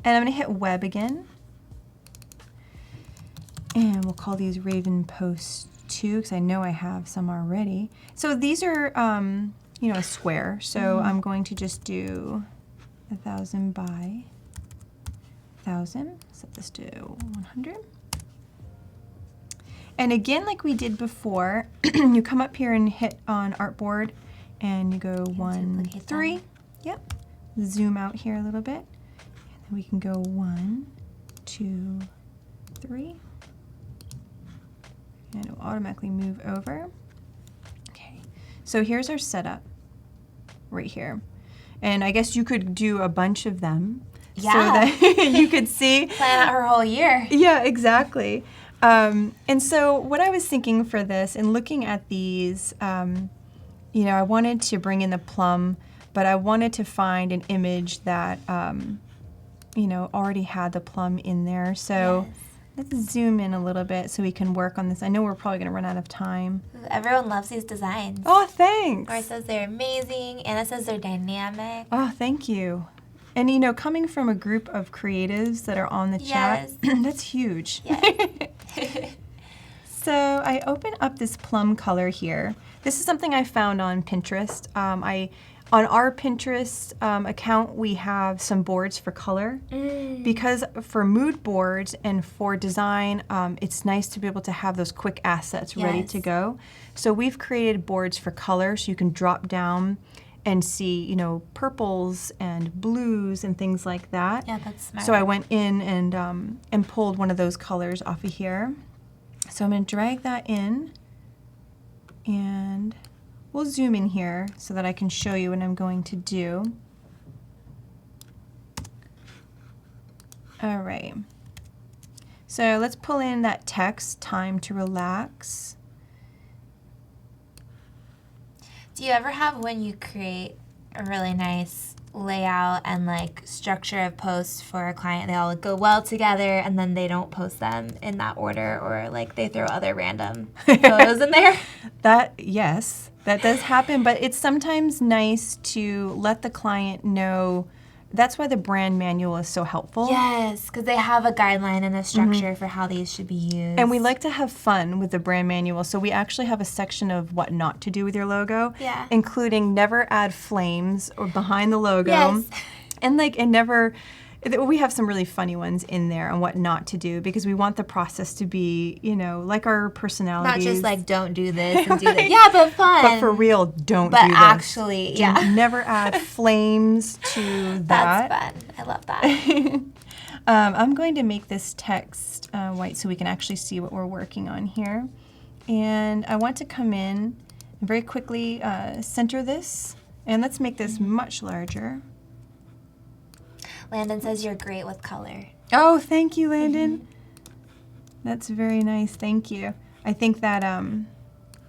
Speaker 2: And I'm going to hit web again. And we'll call these Raven Posts 2, because I know I have some already. So these are, a square. So I'm going to just do 1,000 by 1,000. Set this to 100. And again, like we did before, you come up here and hit on artboard, and you go 1, 3. Yep. Zoom out here a little bit, and then we can go 1, 2, 3. And it'll automatically move over. Okay, so here's our setup right here. And I guess you could do a bunch of them so that you could see.
Speaker 1: Plan out her whole year.
Speaker 2: Yeah, exactly. And so what I was thinking for this and looking at these, I wanted to bring in the plum, but I wanted to find an image that, already had the plum in there. So.
Speaker 1: Yes.
Speaker 2: Let's zoom in a little bit so we can work on this. I know we're probably going to run out of time.
Speaker 1: Everyone loves these designs.
Speaker 2: Oh, thanks.
Speaker 1: Laura says they're amazing. Anna says they're dynamic.
Speaker 2: Oh, thank you. And, coming from a group of creatives that are on the chat, that's huge.
Speaker 1: Yes.
Speaker 2: So I open up this plum color here. This is something I found on Pinterest. On our Pinterest account, we have some boards for color. Because for mood boards and for design, it's nice to be able to have those quick assets ready to go. So we've created boards for color, so you can drop down and see, purples and blues and things like that.
Speaker 1: Yeah, that's smart.
Speaker 2: So I went in and pulled one of those colors off of here. So I'm going to drag that in, and we'll zoom in here so that I can show you what I'm going to do. All right. So let's pull in that text, time to relax.
Speaker 1: Do you ever have, when you create a really nice layout and structure of posts for a client, they all go well together and then they don't post them in that order, or they throw other random photos in there?
Speaker 2: Yes, that does happen, but it's sometimes nice to let the client know. That's why the brand manual is so helpful.
Speaker 1: Yes, because they have a guideline and a structure for how these should be used.
Speaker 2: And we like to have fun with the brand manual, so we actually have a section of what not to do with your logo, including never add flames or behind the logo.
Speaker 1: Yes.
Speaker 2: And never, we have some really funny ones in there on what not to do, because we want the process to be, like our personalities.
Speaker 1: Not just don't do this and do that. Yeah, but fun.
Speaker 2: But for real, don't do
Speaker 1: this.
Speaker 2: this.
Speaker 1: But actually,
Speaker 2: Never add flames to that.
Speaker 1: That's fun. I love that.
Speaker 2: I'm going to make this text white so we can actually see what we're working on here. And I want to come in Very quickly center this, and let's make this much larger.
Speaker 1: Landon says you're great with color.
Speaker 2: Oh, thank you, Landon. That's very nice. Thank you. I think that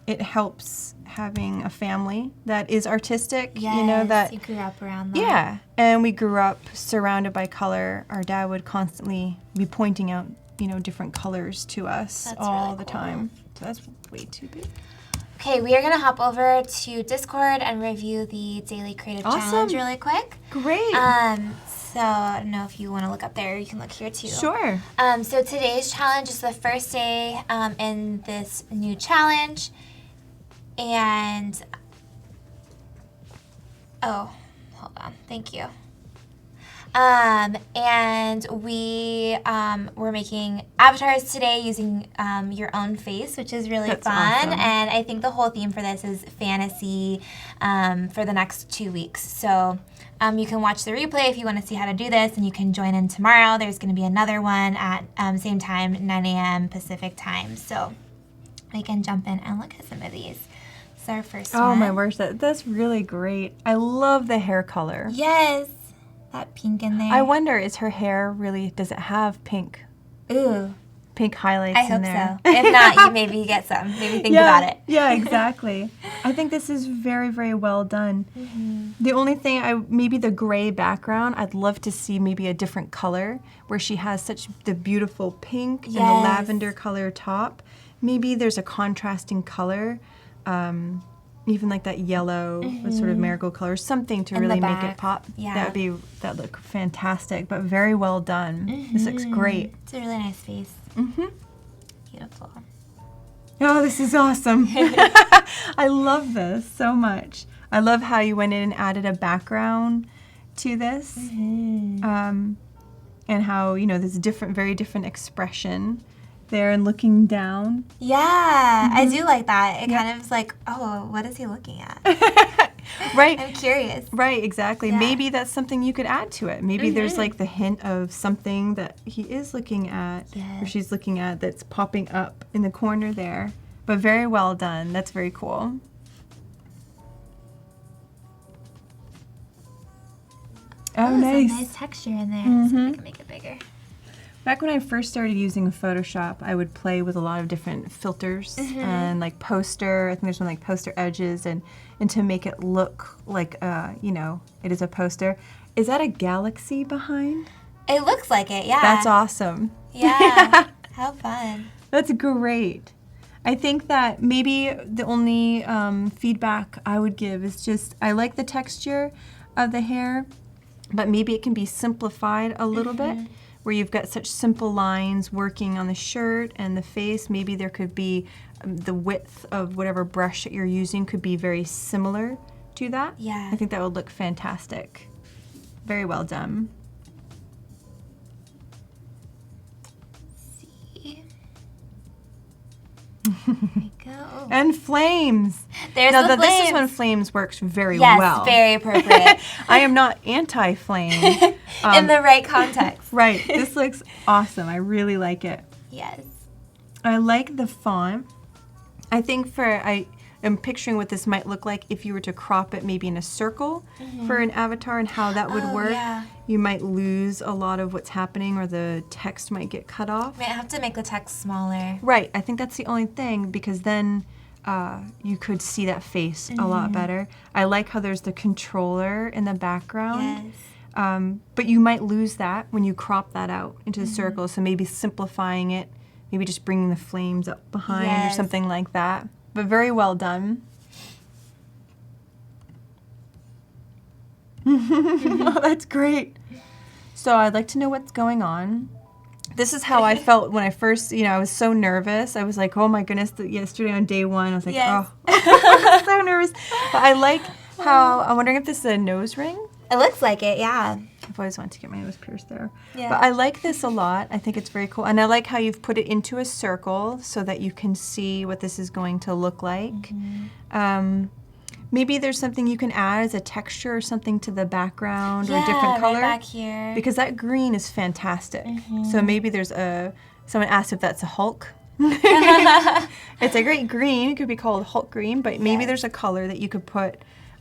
Speaker 2: it helps having a family that is artistic.
Speaker 1: Yes,
Speaker 2: you know that
Speaker 1: you grew up around that.
Speaker 2: Yeah, and we grew up surrounded by color. Our dad would constantly be pointing out, different colors to us
Speaker 1: That's
Speaker 2: all
Speaker 1: really
Speaker 2: the
Speaker 1: cool.
Speaker 2: time. So that's way too big.
Speaker 1: Okay, we are gonna hop over to Discord and review the Daily Creative Challenge really quick.
Speaker 2: Great.
Speaker 1: So I don't know if you want to look up there. You can look here too.
Speaker 2: Sure.
Speaker 1: So today's challenge is the first day in this new challenge, and hold on. Thank you. And we we're making avatars today using your own face, which is really
Speaker 2: That's
Speaker 1: fun.
Speaker 2: awesome.
Speaker 1: And I think the whole theme for this is fantasy for the next 2 weeks. So you can watch the replay if you want to see how to do this, and you can join in tomorrow. There's going to be another one at same time, 9 a.m. Pacific time. So we can jump in and look at some of these. This is our first one.
Speaker 2: Oh my word, that's really great. I love the hair color.
Speaker 1: Yes. That pink in there.
Speaker 2: I wonder, does it have pink highlights
Speaker 1: I
Speaker 2: in
Speaker 1: hope
Speaker 2: there?
Speaker 1: so. If not, you maybe get some. Maybe think about it.
Speaker 2: Yeah, exactly. I think this is very, very well done. The only thing, maybe the gray background, I'd love to see maybe a different color where she has the beautiful pink and the lavender color top. Maybe there's a contrasting color, even like that yellow with sort of marigold color, something to really make it pop.
Speaker 1: Yeah.
Speaker 2: That'd look fantastic, but very well done. This looks great.
Speaker 1: It's a really nice face. Beautiful.
Speaker 2: Oh, this is awesome. I love this so much. I love how you went in and added a background to this. And how, there's a very different expression there and looking down.
Speaker 1: Yeah, I do like that. It kind of is like, oh, what is he looking at?
Speaker 2: Right.
Speaker 1: I'm curious.
Speaker 2: Right, exactly.
Speaker 1: Yeah.
Speaker 2: Maybe that's something you could add to it. Maybe there's like the hint of something that he is looking at or she's looking at that's popping up in the corner there. But very well done. That's very cool. Oh, nice.
Speaker 1: Some nice texture in there. So we can make it bigger.
Speaker 2: Back when I first started using Photoshop, I would play with a lot of different filters and like poster. I think there's one like poster edges and to make it look like, it is a poster. Is that a galaxy behind?
Speaker 1: It looks like it, yeah.
Speaker 2: That's awesome.
Speaker 1: Yeah. How fun.
Speaker 2: That's great. I think that maybe the only feedback I would give is just, I like the texture of the hair, but maybe it can be simplified a little bit. Where you've got such simple lines working on the shirt and the face. Maybe there could be the width of whatever brush that you're using could be very similar to that.
Speaker 1: Yeah.
Speaker 2: I think that would look fantastic. Very well done.
Speaker 1: See. There we go.
Speaker 2: And flames.
Speaker 1: There's
Speaker 2: now,
Speaker 1: the flames.
Speaker 2: This is when flames works very
Speaker 1: yes,
Speaker 2: well.
Speaker 1: very appropriate.
Speaker 2: I am not anti-flame.
Speaker 1: In the right context.
Speaker 2: Right. This looks awesome. I really like it.
Speaker 1: Yes.
Speaker 2: I like the font. I think I am picturing what this might look like if you were to crop it maybe in a circle for an avatar and how that would work.
Speaker 1: Yeah.
Speaker 2: You might lose a lot of what's happening or the text might get cut off.
Speaker 1: We have to make the text smaller.
Speaker 2: Right. I think that's the only thing because then you could see that face a lot better. I like how there's the controller in the background.
Speaker 1: Yes.
Speaker 2: But you might lose that when you crop that out into the circle. So maybe simplifying it, maybe just bringing the flames up behind or something like that. But very well done. Oh, that's great. So I'd like to know what's going on. This is how I felt when I first, I was so nervous. I was like, oh my goodness, yesterday on day one, I was like, oh, so nervous. But I like how, I'm wondering if this is a nose ring.
Speaker 1: It looks like it, yeah.
Speaker 2: I've always wanted to get my nose pierced there.
Speaker 1: Yeah.
Speaker 2: But I like this a lot. I think it's very cool. And I like how you've put it into a circle so that you can see what this is going to look like. Maybe there's something you can add as a texture or something to the background or a different color.
Speaker 1: Right back here.
Speaker 2: Because that green is fantastic. So maybe there's someone asked if that's a Hulk. It's a great green. It could be called Hulk green, but maybe
Speaker 1: Yes.
Speaker 2: there's a color that you could put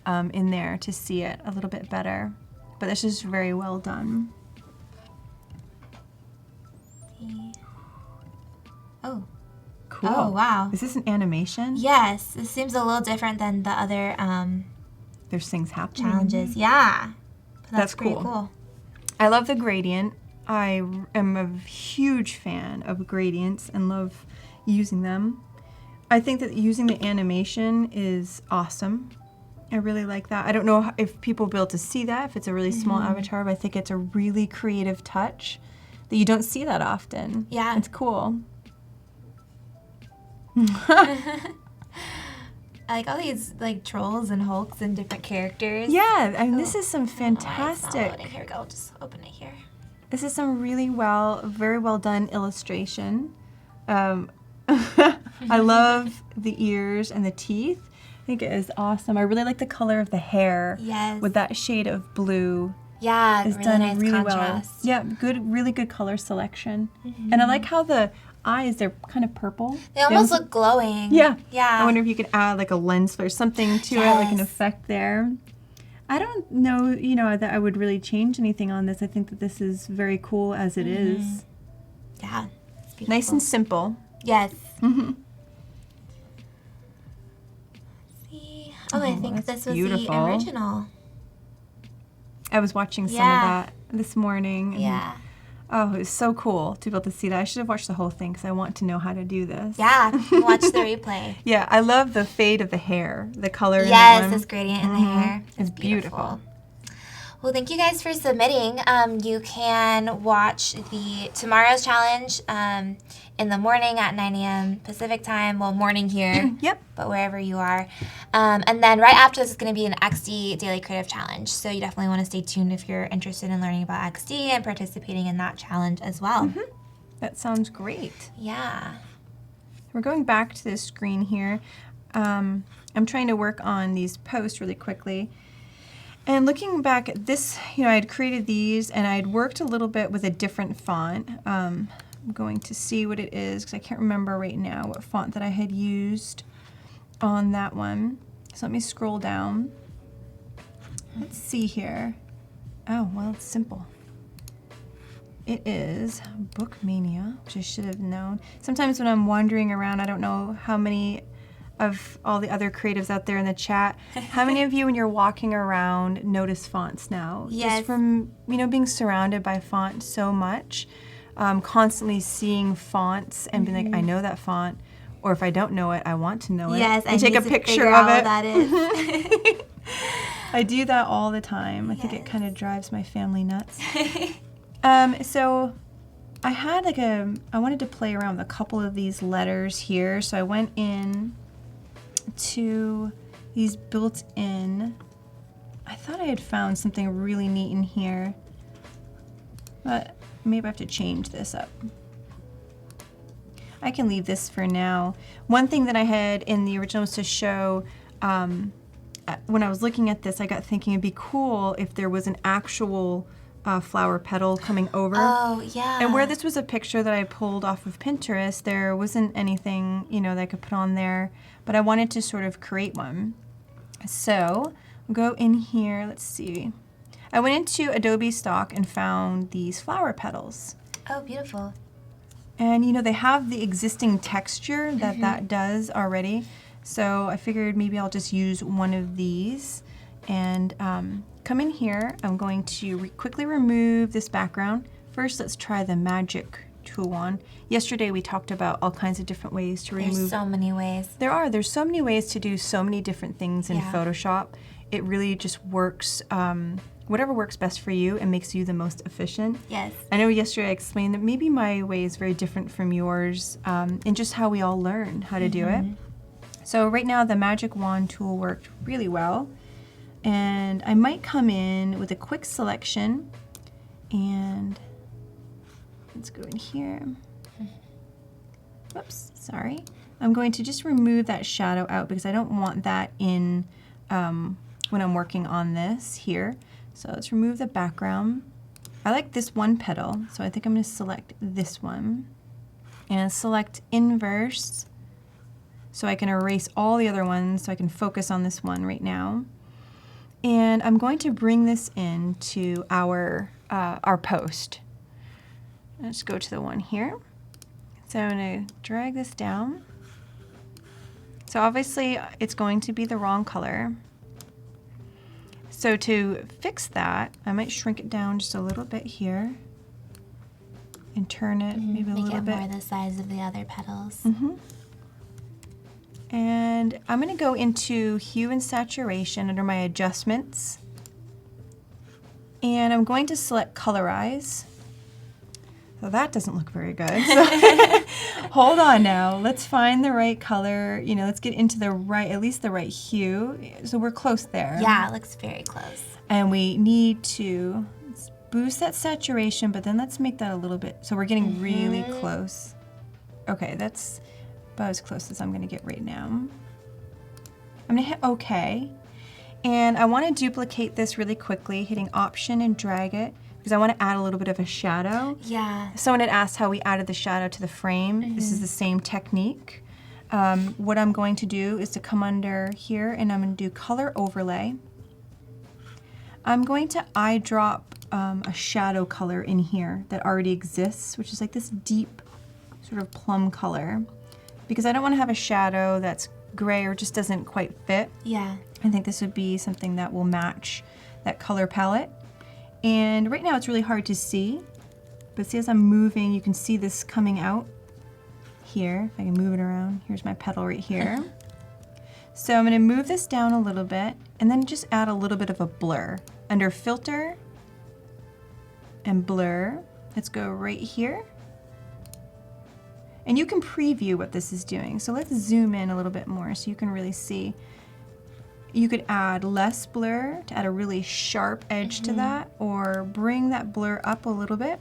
Speaker 2: in there to see it a little bit better. But this is very well done.
Speaker 1: Oh.
Speaker 2: Cool.
Speaker 1: Oh, wow.
Speaker 2: Is this an animation?
Speaker 1: Yes, this seems a little different than the other
Speaker 2: There's things happening.
Speaker 1: challenges. Yeah. But
Speaker 2: That's
Speaker 1: pretty
Speaker 2: cool. I love the gradient. I am a huge fan of gradients and love using them. I think that using the animation is awesome. I really like that. I don't know if people will be able to see that, if it's a really small avatar, but I think it's a really creative touch that you don't see that often.
Speaker 1: Yeah.
Speaker 2: It's cool.
Speaker 1: I like all these like trolls and hulks and different characters.
Speaker 2: Yeah, I mean, this is some
Speaker 1: Oh, it's not
Speaker 2: fantastic.
Speaker 1: loading. Here we go. I'll just open it here.
Speaker 2: This is some really very well done illustration. I love the ears and the teeth. I think it is awesome. I really like the color of the hair.
Speaker 1: Yes.
Speaker 2: With that shade of blue.
Speaker 1: Yeah,
Speaker 2: It's
Speaker 1: really
Speaker 2: done
Speaker 1: nice
Speaker 2: really
Speaker 1: contrast.
Speaker 2: well. Yeah, really good color selection. And I like how the eyes, they're kind of purple.
Speaker 1: They almost look glowing.
Speaker 2: Yeah.
Speaker 1: Yeah.
Speaker 2: I wonder if you could add like a lens or something to it, like an
Speaker 1: Yes.
Speaker 2: effect there. I don't know, that I would really change anything on this. I think that this is very cool as it is.
Speaker 1: Yeah. It's beautiful.
Speaker 2: Nice and simple.
Speaker 1: Yes.
Speaker 2: Mhm.
Speaker 1: Let's see. Oh, I think
Speaker 2: that's
Speaker 1: this was
Speaker 2: beautiful.
Speaker 1: the original.
Speaker 2: I was watching some of
Speaker 1: Yeah.
Speaker 2: that this morning. And,
Speaker 1: Yeah.
Speaker 2: oh, it was so cool to be able to see that. I should have watched the whole thing because I want to know how to do this.
Speaker 1: Yeah. Watch the replay.
Speaker 2: Yeah, I love the fade of the hair, the color in that
Speaker 1: Yes,
Speaker 2: one.
Speaker 1: this gradient in the hair.
Speaker 2: It's beautiful.
Speaker 1: Well, thank you guys for submitting. You can watch tomorrow's challenge in the morning at 9 a.m. Pacific time. Well, morning here.
Speaker 2: Yep.
Speaker 1: But wherever you are. And then right after this is going to be an XD Daily Creative Challenge. So you definitely want to stay tuned if you're interested in learning about XD and participating in that challenge as well.
Speaker 2: That sounds great.
Speaker 1: Yeah.
Speaker 2: We're going back to this screen here. I'm trying to work on these posts really quickly. And looking back at this, I had created these and I had worked a little bit with a different font. I'm going to see what it is because I can't remember right now what font that I had used on that one. So let me scroll down. Let's see here. Oh, well, it's simple. It is Bookmania, which I should have known. Sometimes when I'm wandering around, I don't know how many of all the other creatives out there in the chat, how many of you when you're walking around notice fonts now?
Speaker 1: Yes.
Speaker 2: Just from, being surrounded by font so much, constantly seeing fonts and being like, I know that font, or if I don't know it, I want to know it.
Speaker 1: Yes,
Speaker 2: and
Speaker 1: I
Speaker 2: take
Speaker 1: need
Speaker 2: a
Speaker 1: to
Speaker 2: picture
Speaker 1: figure
Speaker 2: of
Speaker 1: out
Speaker 2: it.
Speaker 1: what that is.
Speaker 2: I do that all the time. I think it
Speaker 1: Yes.
Speaker 2: kind of drives my family nuts. So I had I wanted to play around with a couple of these letters here. So I went in to these built-in. I thought I had found something really neat in here, but maybe I have to change this up. I can leave this for now. One thing that I had in the original was to show, when I was looking at this, I got thinking it'd be cool if there was an actual flower petal coming over.
Speaker 1: Oh, yeah.
Speaker 2: And where this was a picture that I pulled off of Pinterest, there wasn't anything, that I could put on there, but I wanted to sort of create one. So I'll go in here, let's see. I went into Adobe Stock and found these flower petals.
Speaker 1: Oh, beautiful.
Speaker 2: And they have the existing texture that does already. So I figured maybe I'll just use one of these and come in here. I'm going to quickly remove this background. First, let's try the magic tool on. Yesterday we talked about all kinds of different ways to remove.
Speaker 1: There's so many ways.
Speaker 2: There's so many ways to do so many different things in
Speaker 1: Yeah.
Speaker 2: Photoshop. It really just works, whatever works best for you and makes you the most efficient.
Speaker 1: Yes.
Speaker 2: I know yesterday I explained that maybe my way is very different from yours, and just how we all learn how to do it. So right now the magic wand tool worked really well, and I might come in with a quick selection, and let's go in here. Whoops, sorry. I'm going to just remove that shadow out because I don't want that in when I'm working on this here. So let's remove the background. I like this one petal, so I think I'm going to select this one. and select inverse so I can erase all the other ones so I can focus on this one right now. And I'm going to bring this into our post. Let's go to the one here. So I'm going to drag this down. So obviously it's going to be the wrong color. So to fix that, I might shrink it down just a little bit here and turn it maybe a little bit.
Speaker 1: Make it more the size of the other petals.
Speaker 2: And I'm going to go into hue and saturation under my adjustments. And I'm going to select colorize. So that doesn't look very good. So hold on now. Let's find the right color. You know, let's get into the right, at least the right hue. So we're close there.
Speaker 1: Yeah, it looks very close.
Speaker 2: And we need to boost that saturation, but then let's make that a little bit, so we're getting really close. Okay, that's about as close as I'm gonna get right now. I'm gonna hit OK. And I wanna duplicate this really quickly, hitting Option and drag it, because I wanna add a little bit of a shadow.
Speaker 1: Yeah.
Speaker 2: Someone had asked how we added the shadow to the frame. This is the same technique. What I'm going to do is to come under here and I'm gonna do color overlay. I'm going to eyedrop a shadow color in here that already exists, which is like this deep sort of plum color, because I don't want to have a shadow that's gray or just doesn't quite fit.
Speaker 1: Yeah.
Speaker 2: I think this would be something that will match that color palette. And right now it's really hard to see, but see as I'm moving, you can see this coming out here. If I can move it around, here's my petal right here. So I'm going to move this down a little bit and then just add a little bit of a blur. Under filter and blur, let's go right here. And you can preview what this is doing. So let's zoom in a little bit more so you can really see. You could add less blur to add a really sharp edge to that, or bring that blur up a little bit.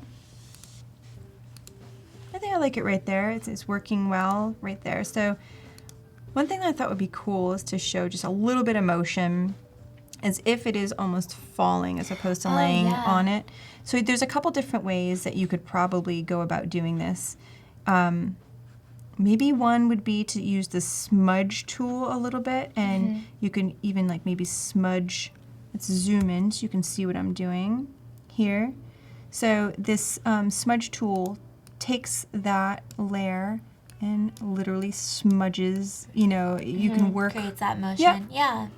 Speaker 2: I think I like it right there. It's working well right there. So one thing that I thought would be cool is to show just a little bit of motion as if it is almost falling as opposed to laying on it. So there's a couple different ways that you could probably go about doing this. Maybe one would be to use the smudge tool a little bit, and you can even like maybe smudge. Let's zoom in so you can see what I'm doing here. So this smudge tool takes that layer and literally smudges, you know, you can work.
Speaker 1: Creates that motion. Yeah.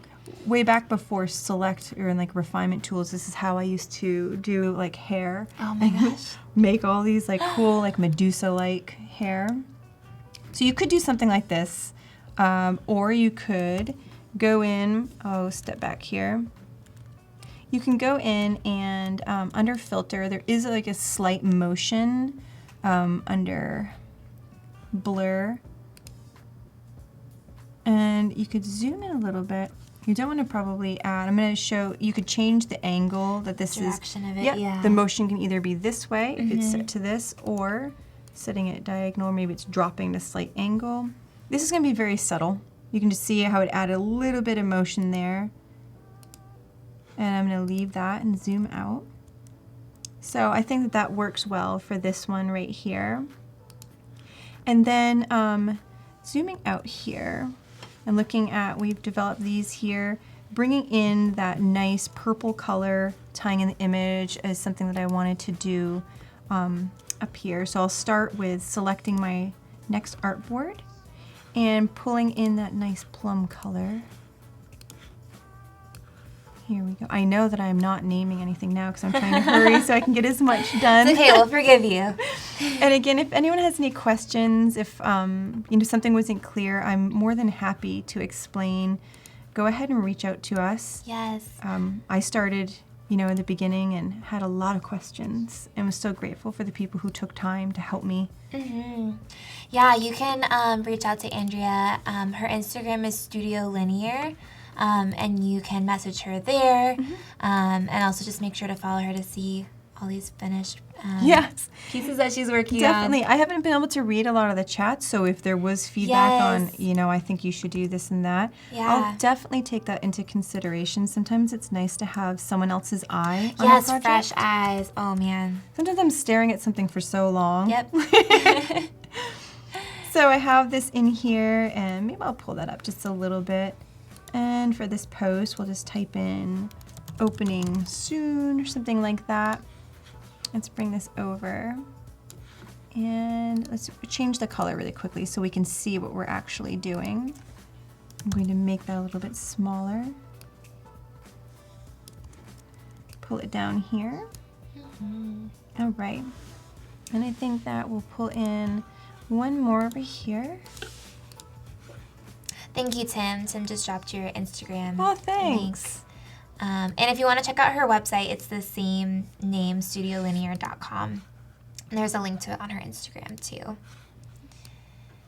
Speaker 2: Way back before select or in like refinement tools, this is how I used to do like hair.
Speaker 1: Oh my gosh.
Speaker 2: Make all these like cool like Medusa-like hair. So you could do something like this, or you could go in, step back here. You can go in and under filter, there is like a slight motion under blur. And you could zoom in a little bit. You don't want to probably add, I'm going to show, you could change the angle that this
Speaker 1: Direction of it,
Speaker 2: yeah. The motion can either be this way, if it's set to this, or setting it diagonal, or maybe it's dropping to slight angle. This is going to be very subtle. You can just see how it added a little bit of motion there. And I'm going to leave that and zoom out. So I think that that works well for this one right here. And then zooming out here, and looking at, we've developed these here, bringing in that nice purple color, tying in the image as something that I wanted to do up here. So I'll start with selecting my next artboard and pulling in that nice plum color. Here we go. I know that I'm not naming anything now because I'm trying to hurry so I can get as much done.
Speaker 1: It's okay, we'll forgive you.
Speaker 2: And again, if anyone has any questions, if something wasn't clear, I'm more than happy to explain. Go ahead and reach out to us.
Speaker 1: Yes.
Speaker 2: I started, in the beginning and had a lot of questions and was so grateful for the people who took time to help me.
Speaker 1: Yeah, you can reach out to Andrea. Her Instagram is Studio Linear. And you can message her there, and also just make sure to follow her to see all these finished pieces that she's working on.
Speaker 2: Definitely. I haven't been able to read a lot of the chats, so if there was feedback on, I think you should do this and that, I'll definitely take that into consideration. Sometimes it's nice to have someone else's eye on the project.
Speaker 1: Fresh eyes. Oh, man.
Speaker 2: Sometimes I'm staring at something for so long.
Speaker 1: Yep.
Speaker 2: So I have this in here, and maybe I'll pull that up just a little bit. And for this post, we'll just type in opening soon or something like that. Let's bring this over. And let's change the color really quickly so we can see what we're actually doing. I'm going to make that a little bit smaller. Pull it down here. All right. And I think that we'll pull in one more over here.
Speaker 1: Thank you, Tim. Tim just dropped your Instagram.
Speaker 2: Oh, thanks.
Speaker 1: And if you want to check out her website, it's the same name, studiolinear.com. And there's a link to it on her Instagram, too.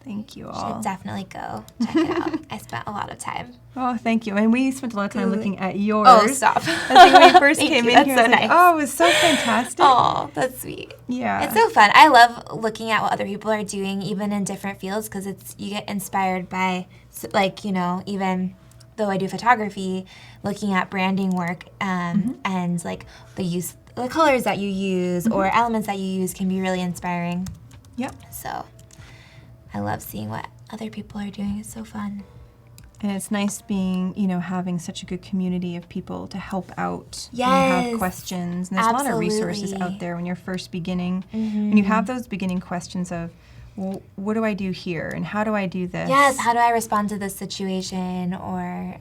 Speaker 2: Thank you
Speaker 1: You
Speaker 2: all.
Speaker 1: should definitely go check it out. I spent a lot of time.
Speaker 2: Oh, thank you. And we spent a lot of time looking at yours.
Speaker 1: Oh, stop.
Speaker 2: I think when we first
Speaker 1: Thank
Speaker 2: came
Speaker 1: you.
Speaker 2: in
Speaker 1: That's
Speaker 2: here,
Speaker 1: so
Speaker 2: I was like,
Speaker 1: nice.
Speaker 2: oh, it was so fantastic.
Speaker 1: Oh, that's sweet.
Speaker 2: Yeah.
Speaker 1: It's so fun. I love looking at what other people are doing, even in different fields, because you get inspired by, like, you know, even though I do photography, looking at branding work and like the colors that you use or elements that you use can be really inspiring.
Speaker 2: Yep.
Speaker 1: So I love seeing what other people are doing. It's so fun.
Speaker 2: And it's nice being, you know, having such a good community of people to help out when you
Speaker 1: Yes.
Speaker 2: have questions. And there's a lot of resources
Speaker 1: Absolutely.
Speaker 2: out there when you're first beginning. And you have those beginning questions of, well, what do I do here? And how do I do this?
Speaker 1: Yes, how do I respond to this situation, or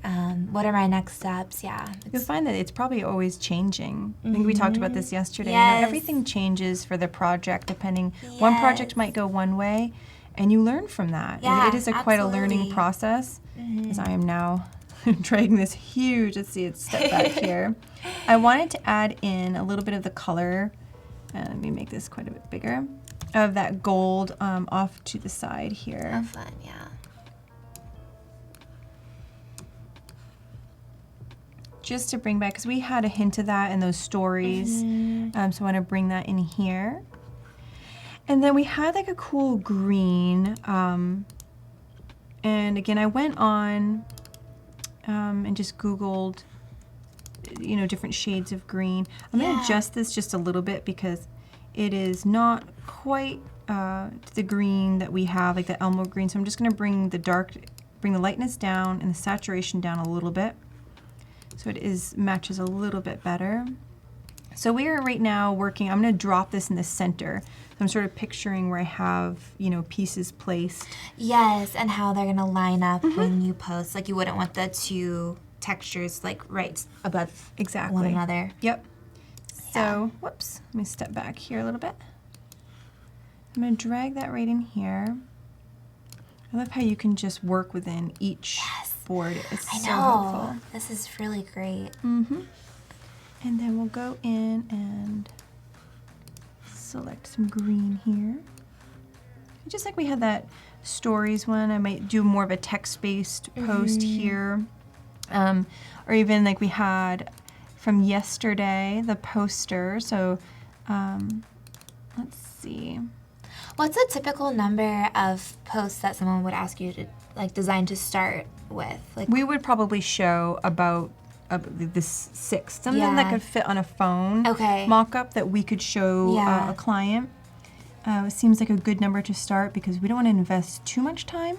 Speaker 1: what are my next steps? Yeah.
Speaker 2: You'll find that it's probably always changing. I think we talked about this yesterday. You
Speaker 1: Yes.
Speaker 2: know, everything changes for the project depending. One project might go one way, and you learn from that. And
Speaker 1: Yeah,
Speaker 2: it is quite a learning
Speaker 1: absolutely.
Speaker 2: process. As I am now dragging this huge, let's see, it's step back here. I wanted to add in a little bit of the color. Let me make this quite a bit bigger. Of that gold off to the side here.
Speaker 1: How fun, yeah.
Speaker 2: Just to bring back, because we had a hint of that in those stories. So I want to bring that in here. And then we had like a cool green. And again, I went on and just Googled, you know, different shades of green. I'm going to adjust this just a little bit because it is not quite the green that we have, like the Elmo green. So I'm just going to bring the lightness down and the saturation down a little bit. So it matches a little bit better. So we are right now working, I'm going to drop this in the center. So I'm sort of picturing where I have, you know, pieces placed.
Speaker 1: Yes, and how they're gonna line up when you post. Like you wouldn't want the two textures like right above one another.
Speaker 2: Yep. So, whoops, let me step back here a little bit. I'm going to drag that right in here. I love how you can just work within each board. It's so helpful.
Speaker 1: This is really great.
Speaker 2: And then we'll go in and select some green here. Just like we had that stories one, I might do more of a text-based post here. Or even like we had from yesterday, the poster. So let's see.
Speaker 1: What's a typical number of posts that someone would ask you to like design to start with? Like
Speaker 2: We would probably show about this 6, something that could fit on a phone mock-up that we could show a client. It seems like a good number to start because we don't want to invest too much time.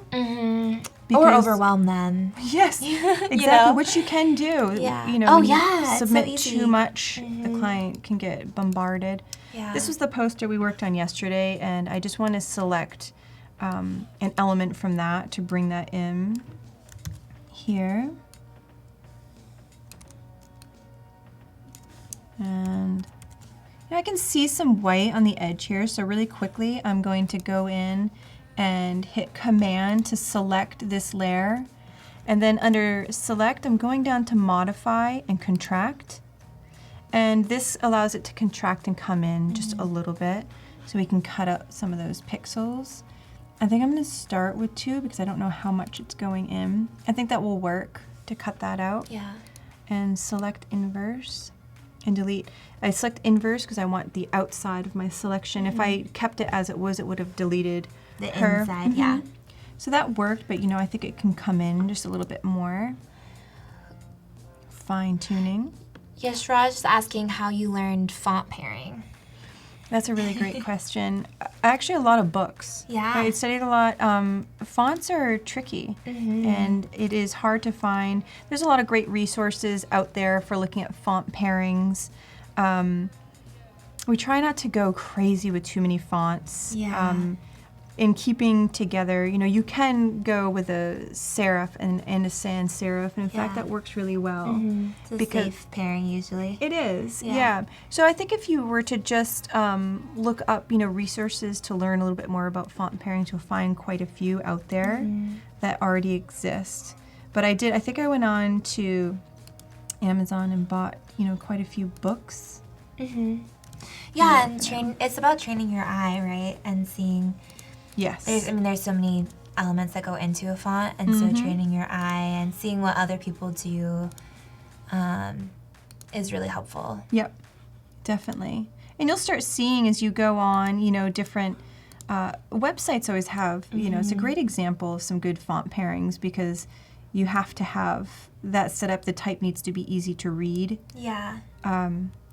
Speaker 1: Or overwhelm them.
Speaker 2: Yes, exactly,
Speaker 1: You know?
Speaker 2: which you can do.
Speaker 1: Yeah.
Speaker 2: You know,
Speaker 1: Oh,
Speaker 2: when you
Speaker 1: yeah, it's so
Speaker 2: submit
Speaker 1: easy.
Speaker 2: too much, the client can get bombarded.
Speaker 1: Yeah.
Speaker 2: This was the poster we worked on yesterday, and I just want to select an element from that to bring that in here. And I can see some white on the edge here, so really quickly I'm going to go in and hit Command to select this layer. And then under Select, I'm going down to Modify and Contract. And this allows it to contract and come in just a little bit, so we can cut out some of those pixels. I think I'm going to start with 2 because I don't know how much it's going in. I think that will work to cut that out.
Speaker 1: Yeah.
Speaker 2: And select Inverse and delete. I select Inverse because I want the outside of my selection. If I kept it as it was, it would have deleted
Speaker 1: The
Speaker 2: her.
Speaker 1: inside, yeah.
Speaker 2: So that worked, but you know, I think it can come in just a little bit more. Fine tuning.
Speaker 1: Yes, Raj is asking how you learned font pairing.
Speaker 2: That's a really great question. Actually, a lot of books.
Speaker 1: Yeah.
Speaker 2: I studied a lot. Fonts are tricky, and it is hard to find. There's a lot of great resources out there for looking at font pairings. We try not to go crazy with too many fonts.
Speaker 1: Yeah.
Speaker 2: In keeping together, you can go with a serif and a sans serif, and in fact, that works really well.
Speaker 1: It's a safe pairing usually.
Speaker 2: It is, yeah. So I think if you were to just look up, resources to learn a little bit more about font pairings, you'll find quite a few out there that already exist. But I think I went on to Amazon and bought, quite a few books.
Speaker 1: Yeah, and it's about training your eye, right? And seeing.
Speaker 2: Yes.
Speaker 1: There's so many elements that go into a font, and so training your eye and seeing what other people do is really helpful.
Speaker 2: Yep, definitely. And you'll start seeing as you go on, different websites always have, it's a great example of some good font pairings because you have to have that set up. The type needs to be easy to read.
Speaker 1: Yeah.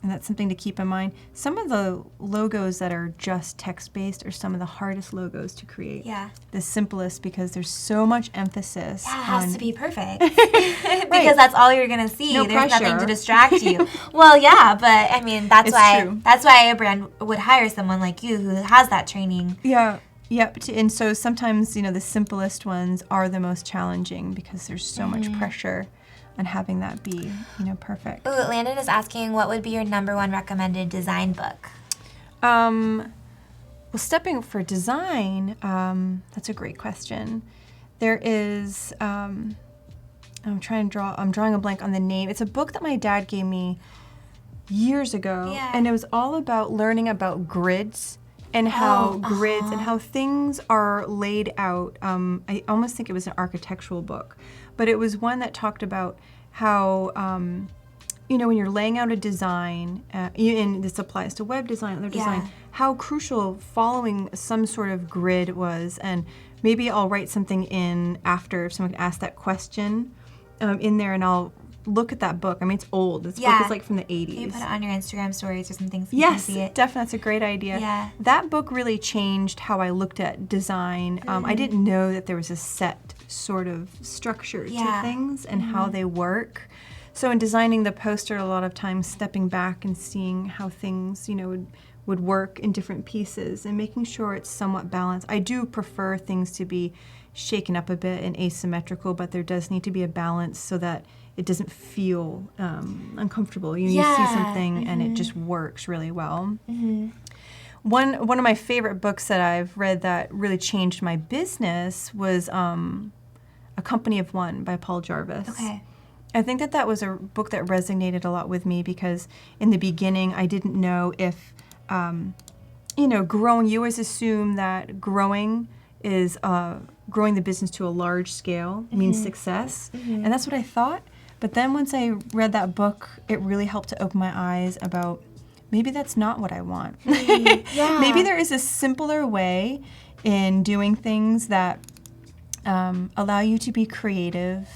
Speaker 2: And that's something to keep in mind. Some of the logos that are just text-based are some of the hardest logos to create.
Speaker 1: Yeah.
Speaker 2: The simplest because there's so much emphasis.
Speaker 1: Yeah, it has to be perfect. Because that's all you're going to see.
Speaker 2: No
Speaker 1: There's
Speaker 2: pressure.
Speaker 1: nothing to distract you. Well, yeah, but that's
Speaker 2: It's
Speaker 1: why
Speaker 2: true.
Speaker 1: that's why a brand would hire someone like you who has that training.
Speaker 2: Yeah. Yep. And so sometimes, the simplest ones are the most challenging because there's so much pressure on having that be, perfect.
Speaker 1: Ooh, Landon is asking, what would be your #1 recommended design book?
Speaker 2: Well, stepping for design, that's a great question. There is, I'm drawing a blank on the name. It's a book that my dad gave me years ago, and it was all about learning about grids and how grids and how things are laid out. I almost think it was an architectural book, but it was one that talked about how, when you're laying out a design, and this applies to web design, other design, how crucial following some sort of grid was. And maybe I'll write something in after if someone asks that question in there, and I'll look at that book. I mean, it's old. This book is like from the 80s.
Speaker 1: Can you put it on your Instagram stories or something so
Speaker 2: Yes,
Speaker 1: you can see it?
Speaker 2: definitely. That's a great idea.
Speaker 1: Yeah.
Speaker 2: That book really changed how I looked at design. I didn't know that there was a set sort of structure to things and how they work. So in designing the poster, a lot of times stepping back and seeing how things, would work in different pieces and making sure it's somewhat balanced. I do prefer things to be shaken up a bit and asymmetrical, but there does need to be a balance so that it doesn't feel uncomfortable. You see something and it just works really well. One of my favorite books that I've read that really changed my business was A Company of One by Paul Jarvis.
Speaker 1: Okay.
Speaker 2: I think that was a book that resonated a lot with me because in the beginning I didn't know if, growing, you always assume that growing is growing the business to a large scale means success. And that's what I thought. But then once I read that book, it really helped to open my eyes about maybe that's not what I want. Maybe there is a simpler way in doing things that allow you to be creative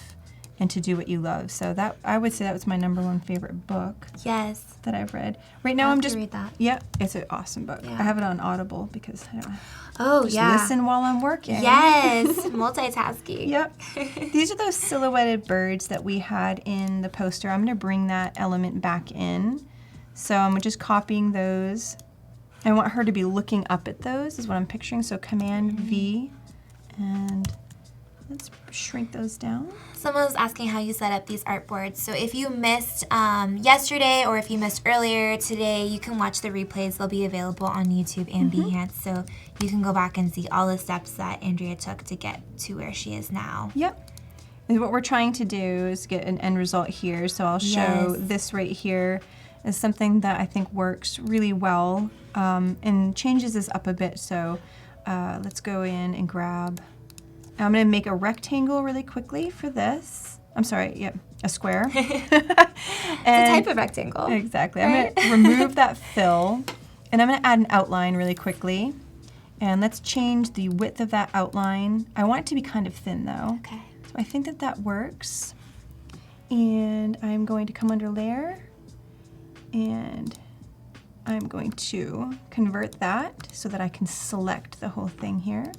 Speaker 2: and to do what you love. So that I would say that was my #1 favorite book.
Speaker 1: Yes.
Speaker 2: That I've read. Right now
Speaker 1: I'll
Speaker 2: I'm
Speaker 1: have to
Speaker 2: just
Speaker 1: read that.
Speaker 2: Yeah, it's an awesome book.
Speaker 1: Yeah.
Speaker 2: I have it on Audible because I don't
Speaker 1: Just
Speaker 2: listen while I'm working.
Speaker 1: Yes, multitasking.
Speaker 2: Yep. These are those silhouetted birds that we had in the poster. I'm going to bring that element back in. So I'm just copying those. I want her to be looking up at those is what I'm picturing. So Command V, and let's shrink those down.
Speaker 1: Someone was asking how you set up these artboards. So if you missed yesterday or if you missed earlier today, you can watch the replays. They'll be available on YouTube and Behance. So you can go back and see all the steps that Andrea took to get to where she is now.
Speaker 2: Yep. And what we're trying to do is get an end result here. So I'll show this right here is something that I think works really well and changes this up a bit. So let's go in and grab. I'm going to make a rectangle really quickly for this. I'm sorry, a square.
Speaker 1: It's a type of rectangle.
Speaker 2: Exactly.
Speaker 1: Right?
Speaker 2: I'm going to remove that fill, and I'm going to add an outline really quickly. And let's change the width of that outline. I want it to be kind of thin, though.
Speaker 1: Okay.
Speaker 2: So I think that works. And I'm going to come under Layer and I'm going to convert that so that I can select the whole thing here.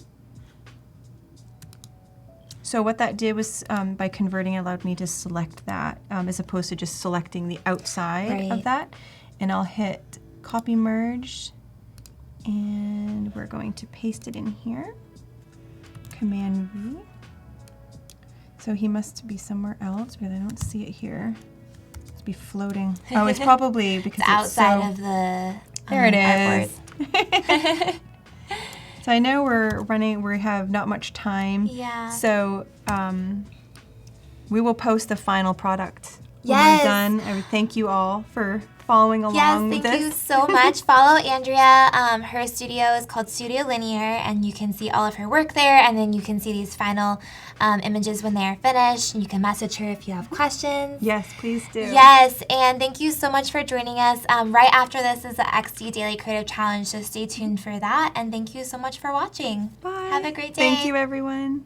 Speaker 2: So what that did was, by converting, it allowed me to select that as opposed to just selecting the outside of that. And I'll hit copy merge, and we're going to paste it in here. Command V. So he must be somewhere else, but I don't see it here. It must be floating. Oh, it's probably because it's
Speaker 1: outside of the
Speaker 2: there it is.
Speaker 1: artboard.
Speaker 2: So I know we have not much time.
Speaker 1: Yeah.
Speaker 2: So we will post the final product when
Speaker 1: Yes.
Speaker 2: we're done. I would thank you all for following along with this.
Speaker 1: Yes, thank you so much. Follow Andrea. Her studio is called Studio Linear, and you can see all of her work there, and then you can see these final images when they are finished, and you can message her if you have questions.
Speaker 2: Yes, please do.
Speaker 1: Yes, and thank you so much for joining us. Right after this is the XD Daily Creative Challenge, so stay tuned for that, and thank you so much for watching.
Speaker 2: Bye.
Speaker 1: Have a great day.
Speaker 2: Thank you, everyone.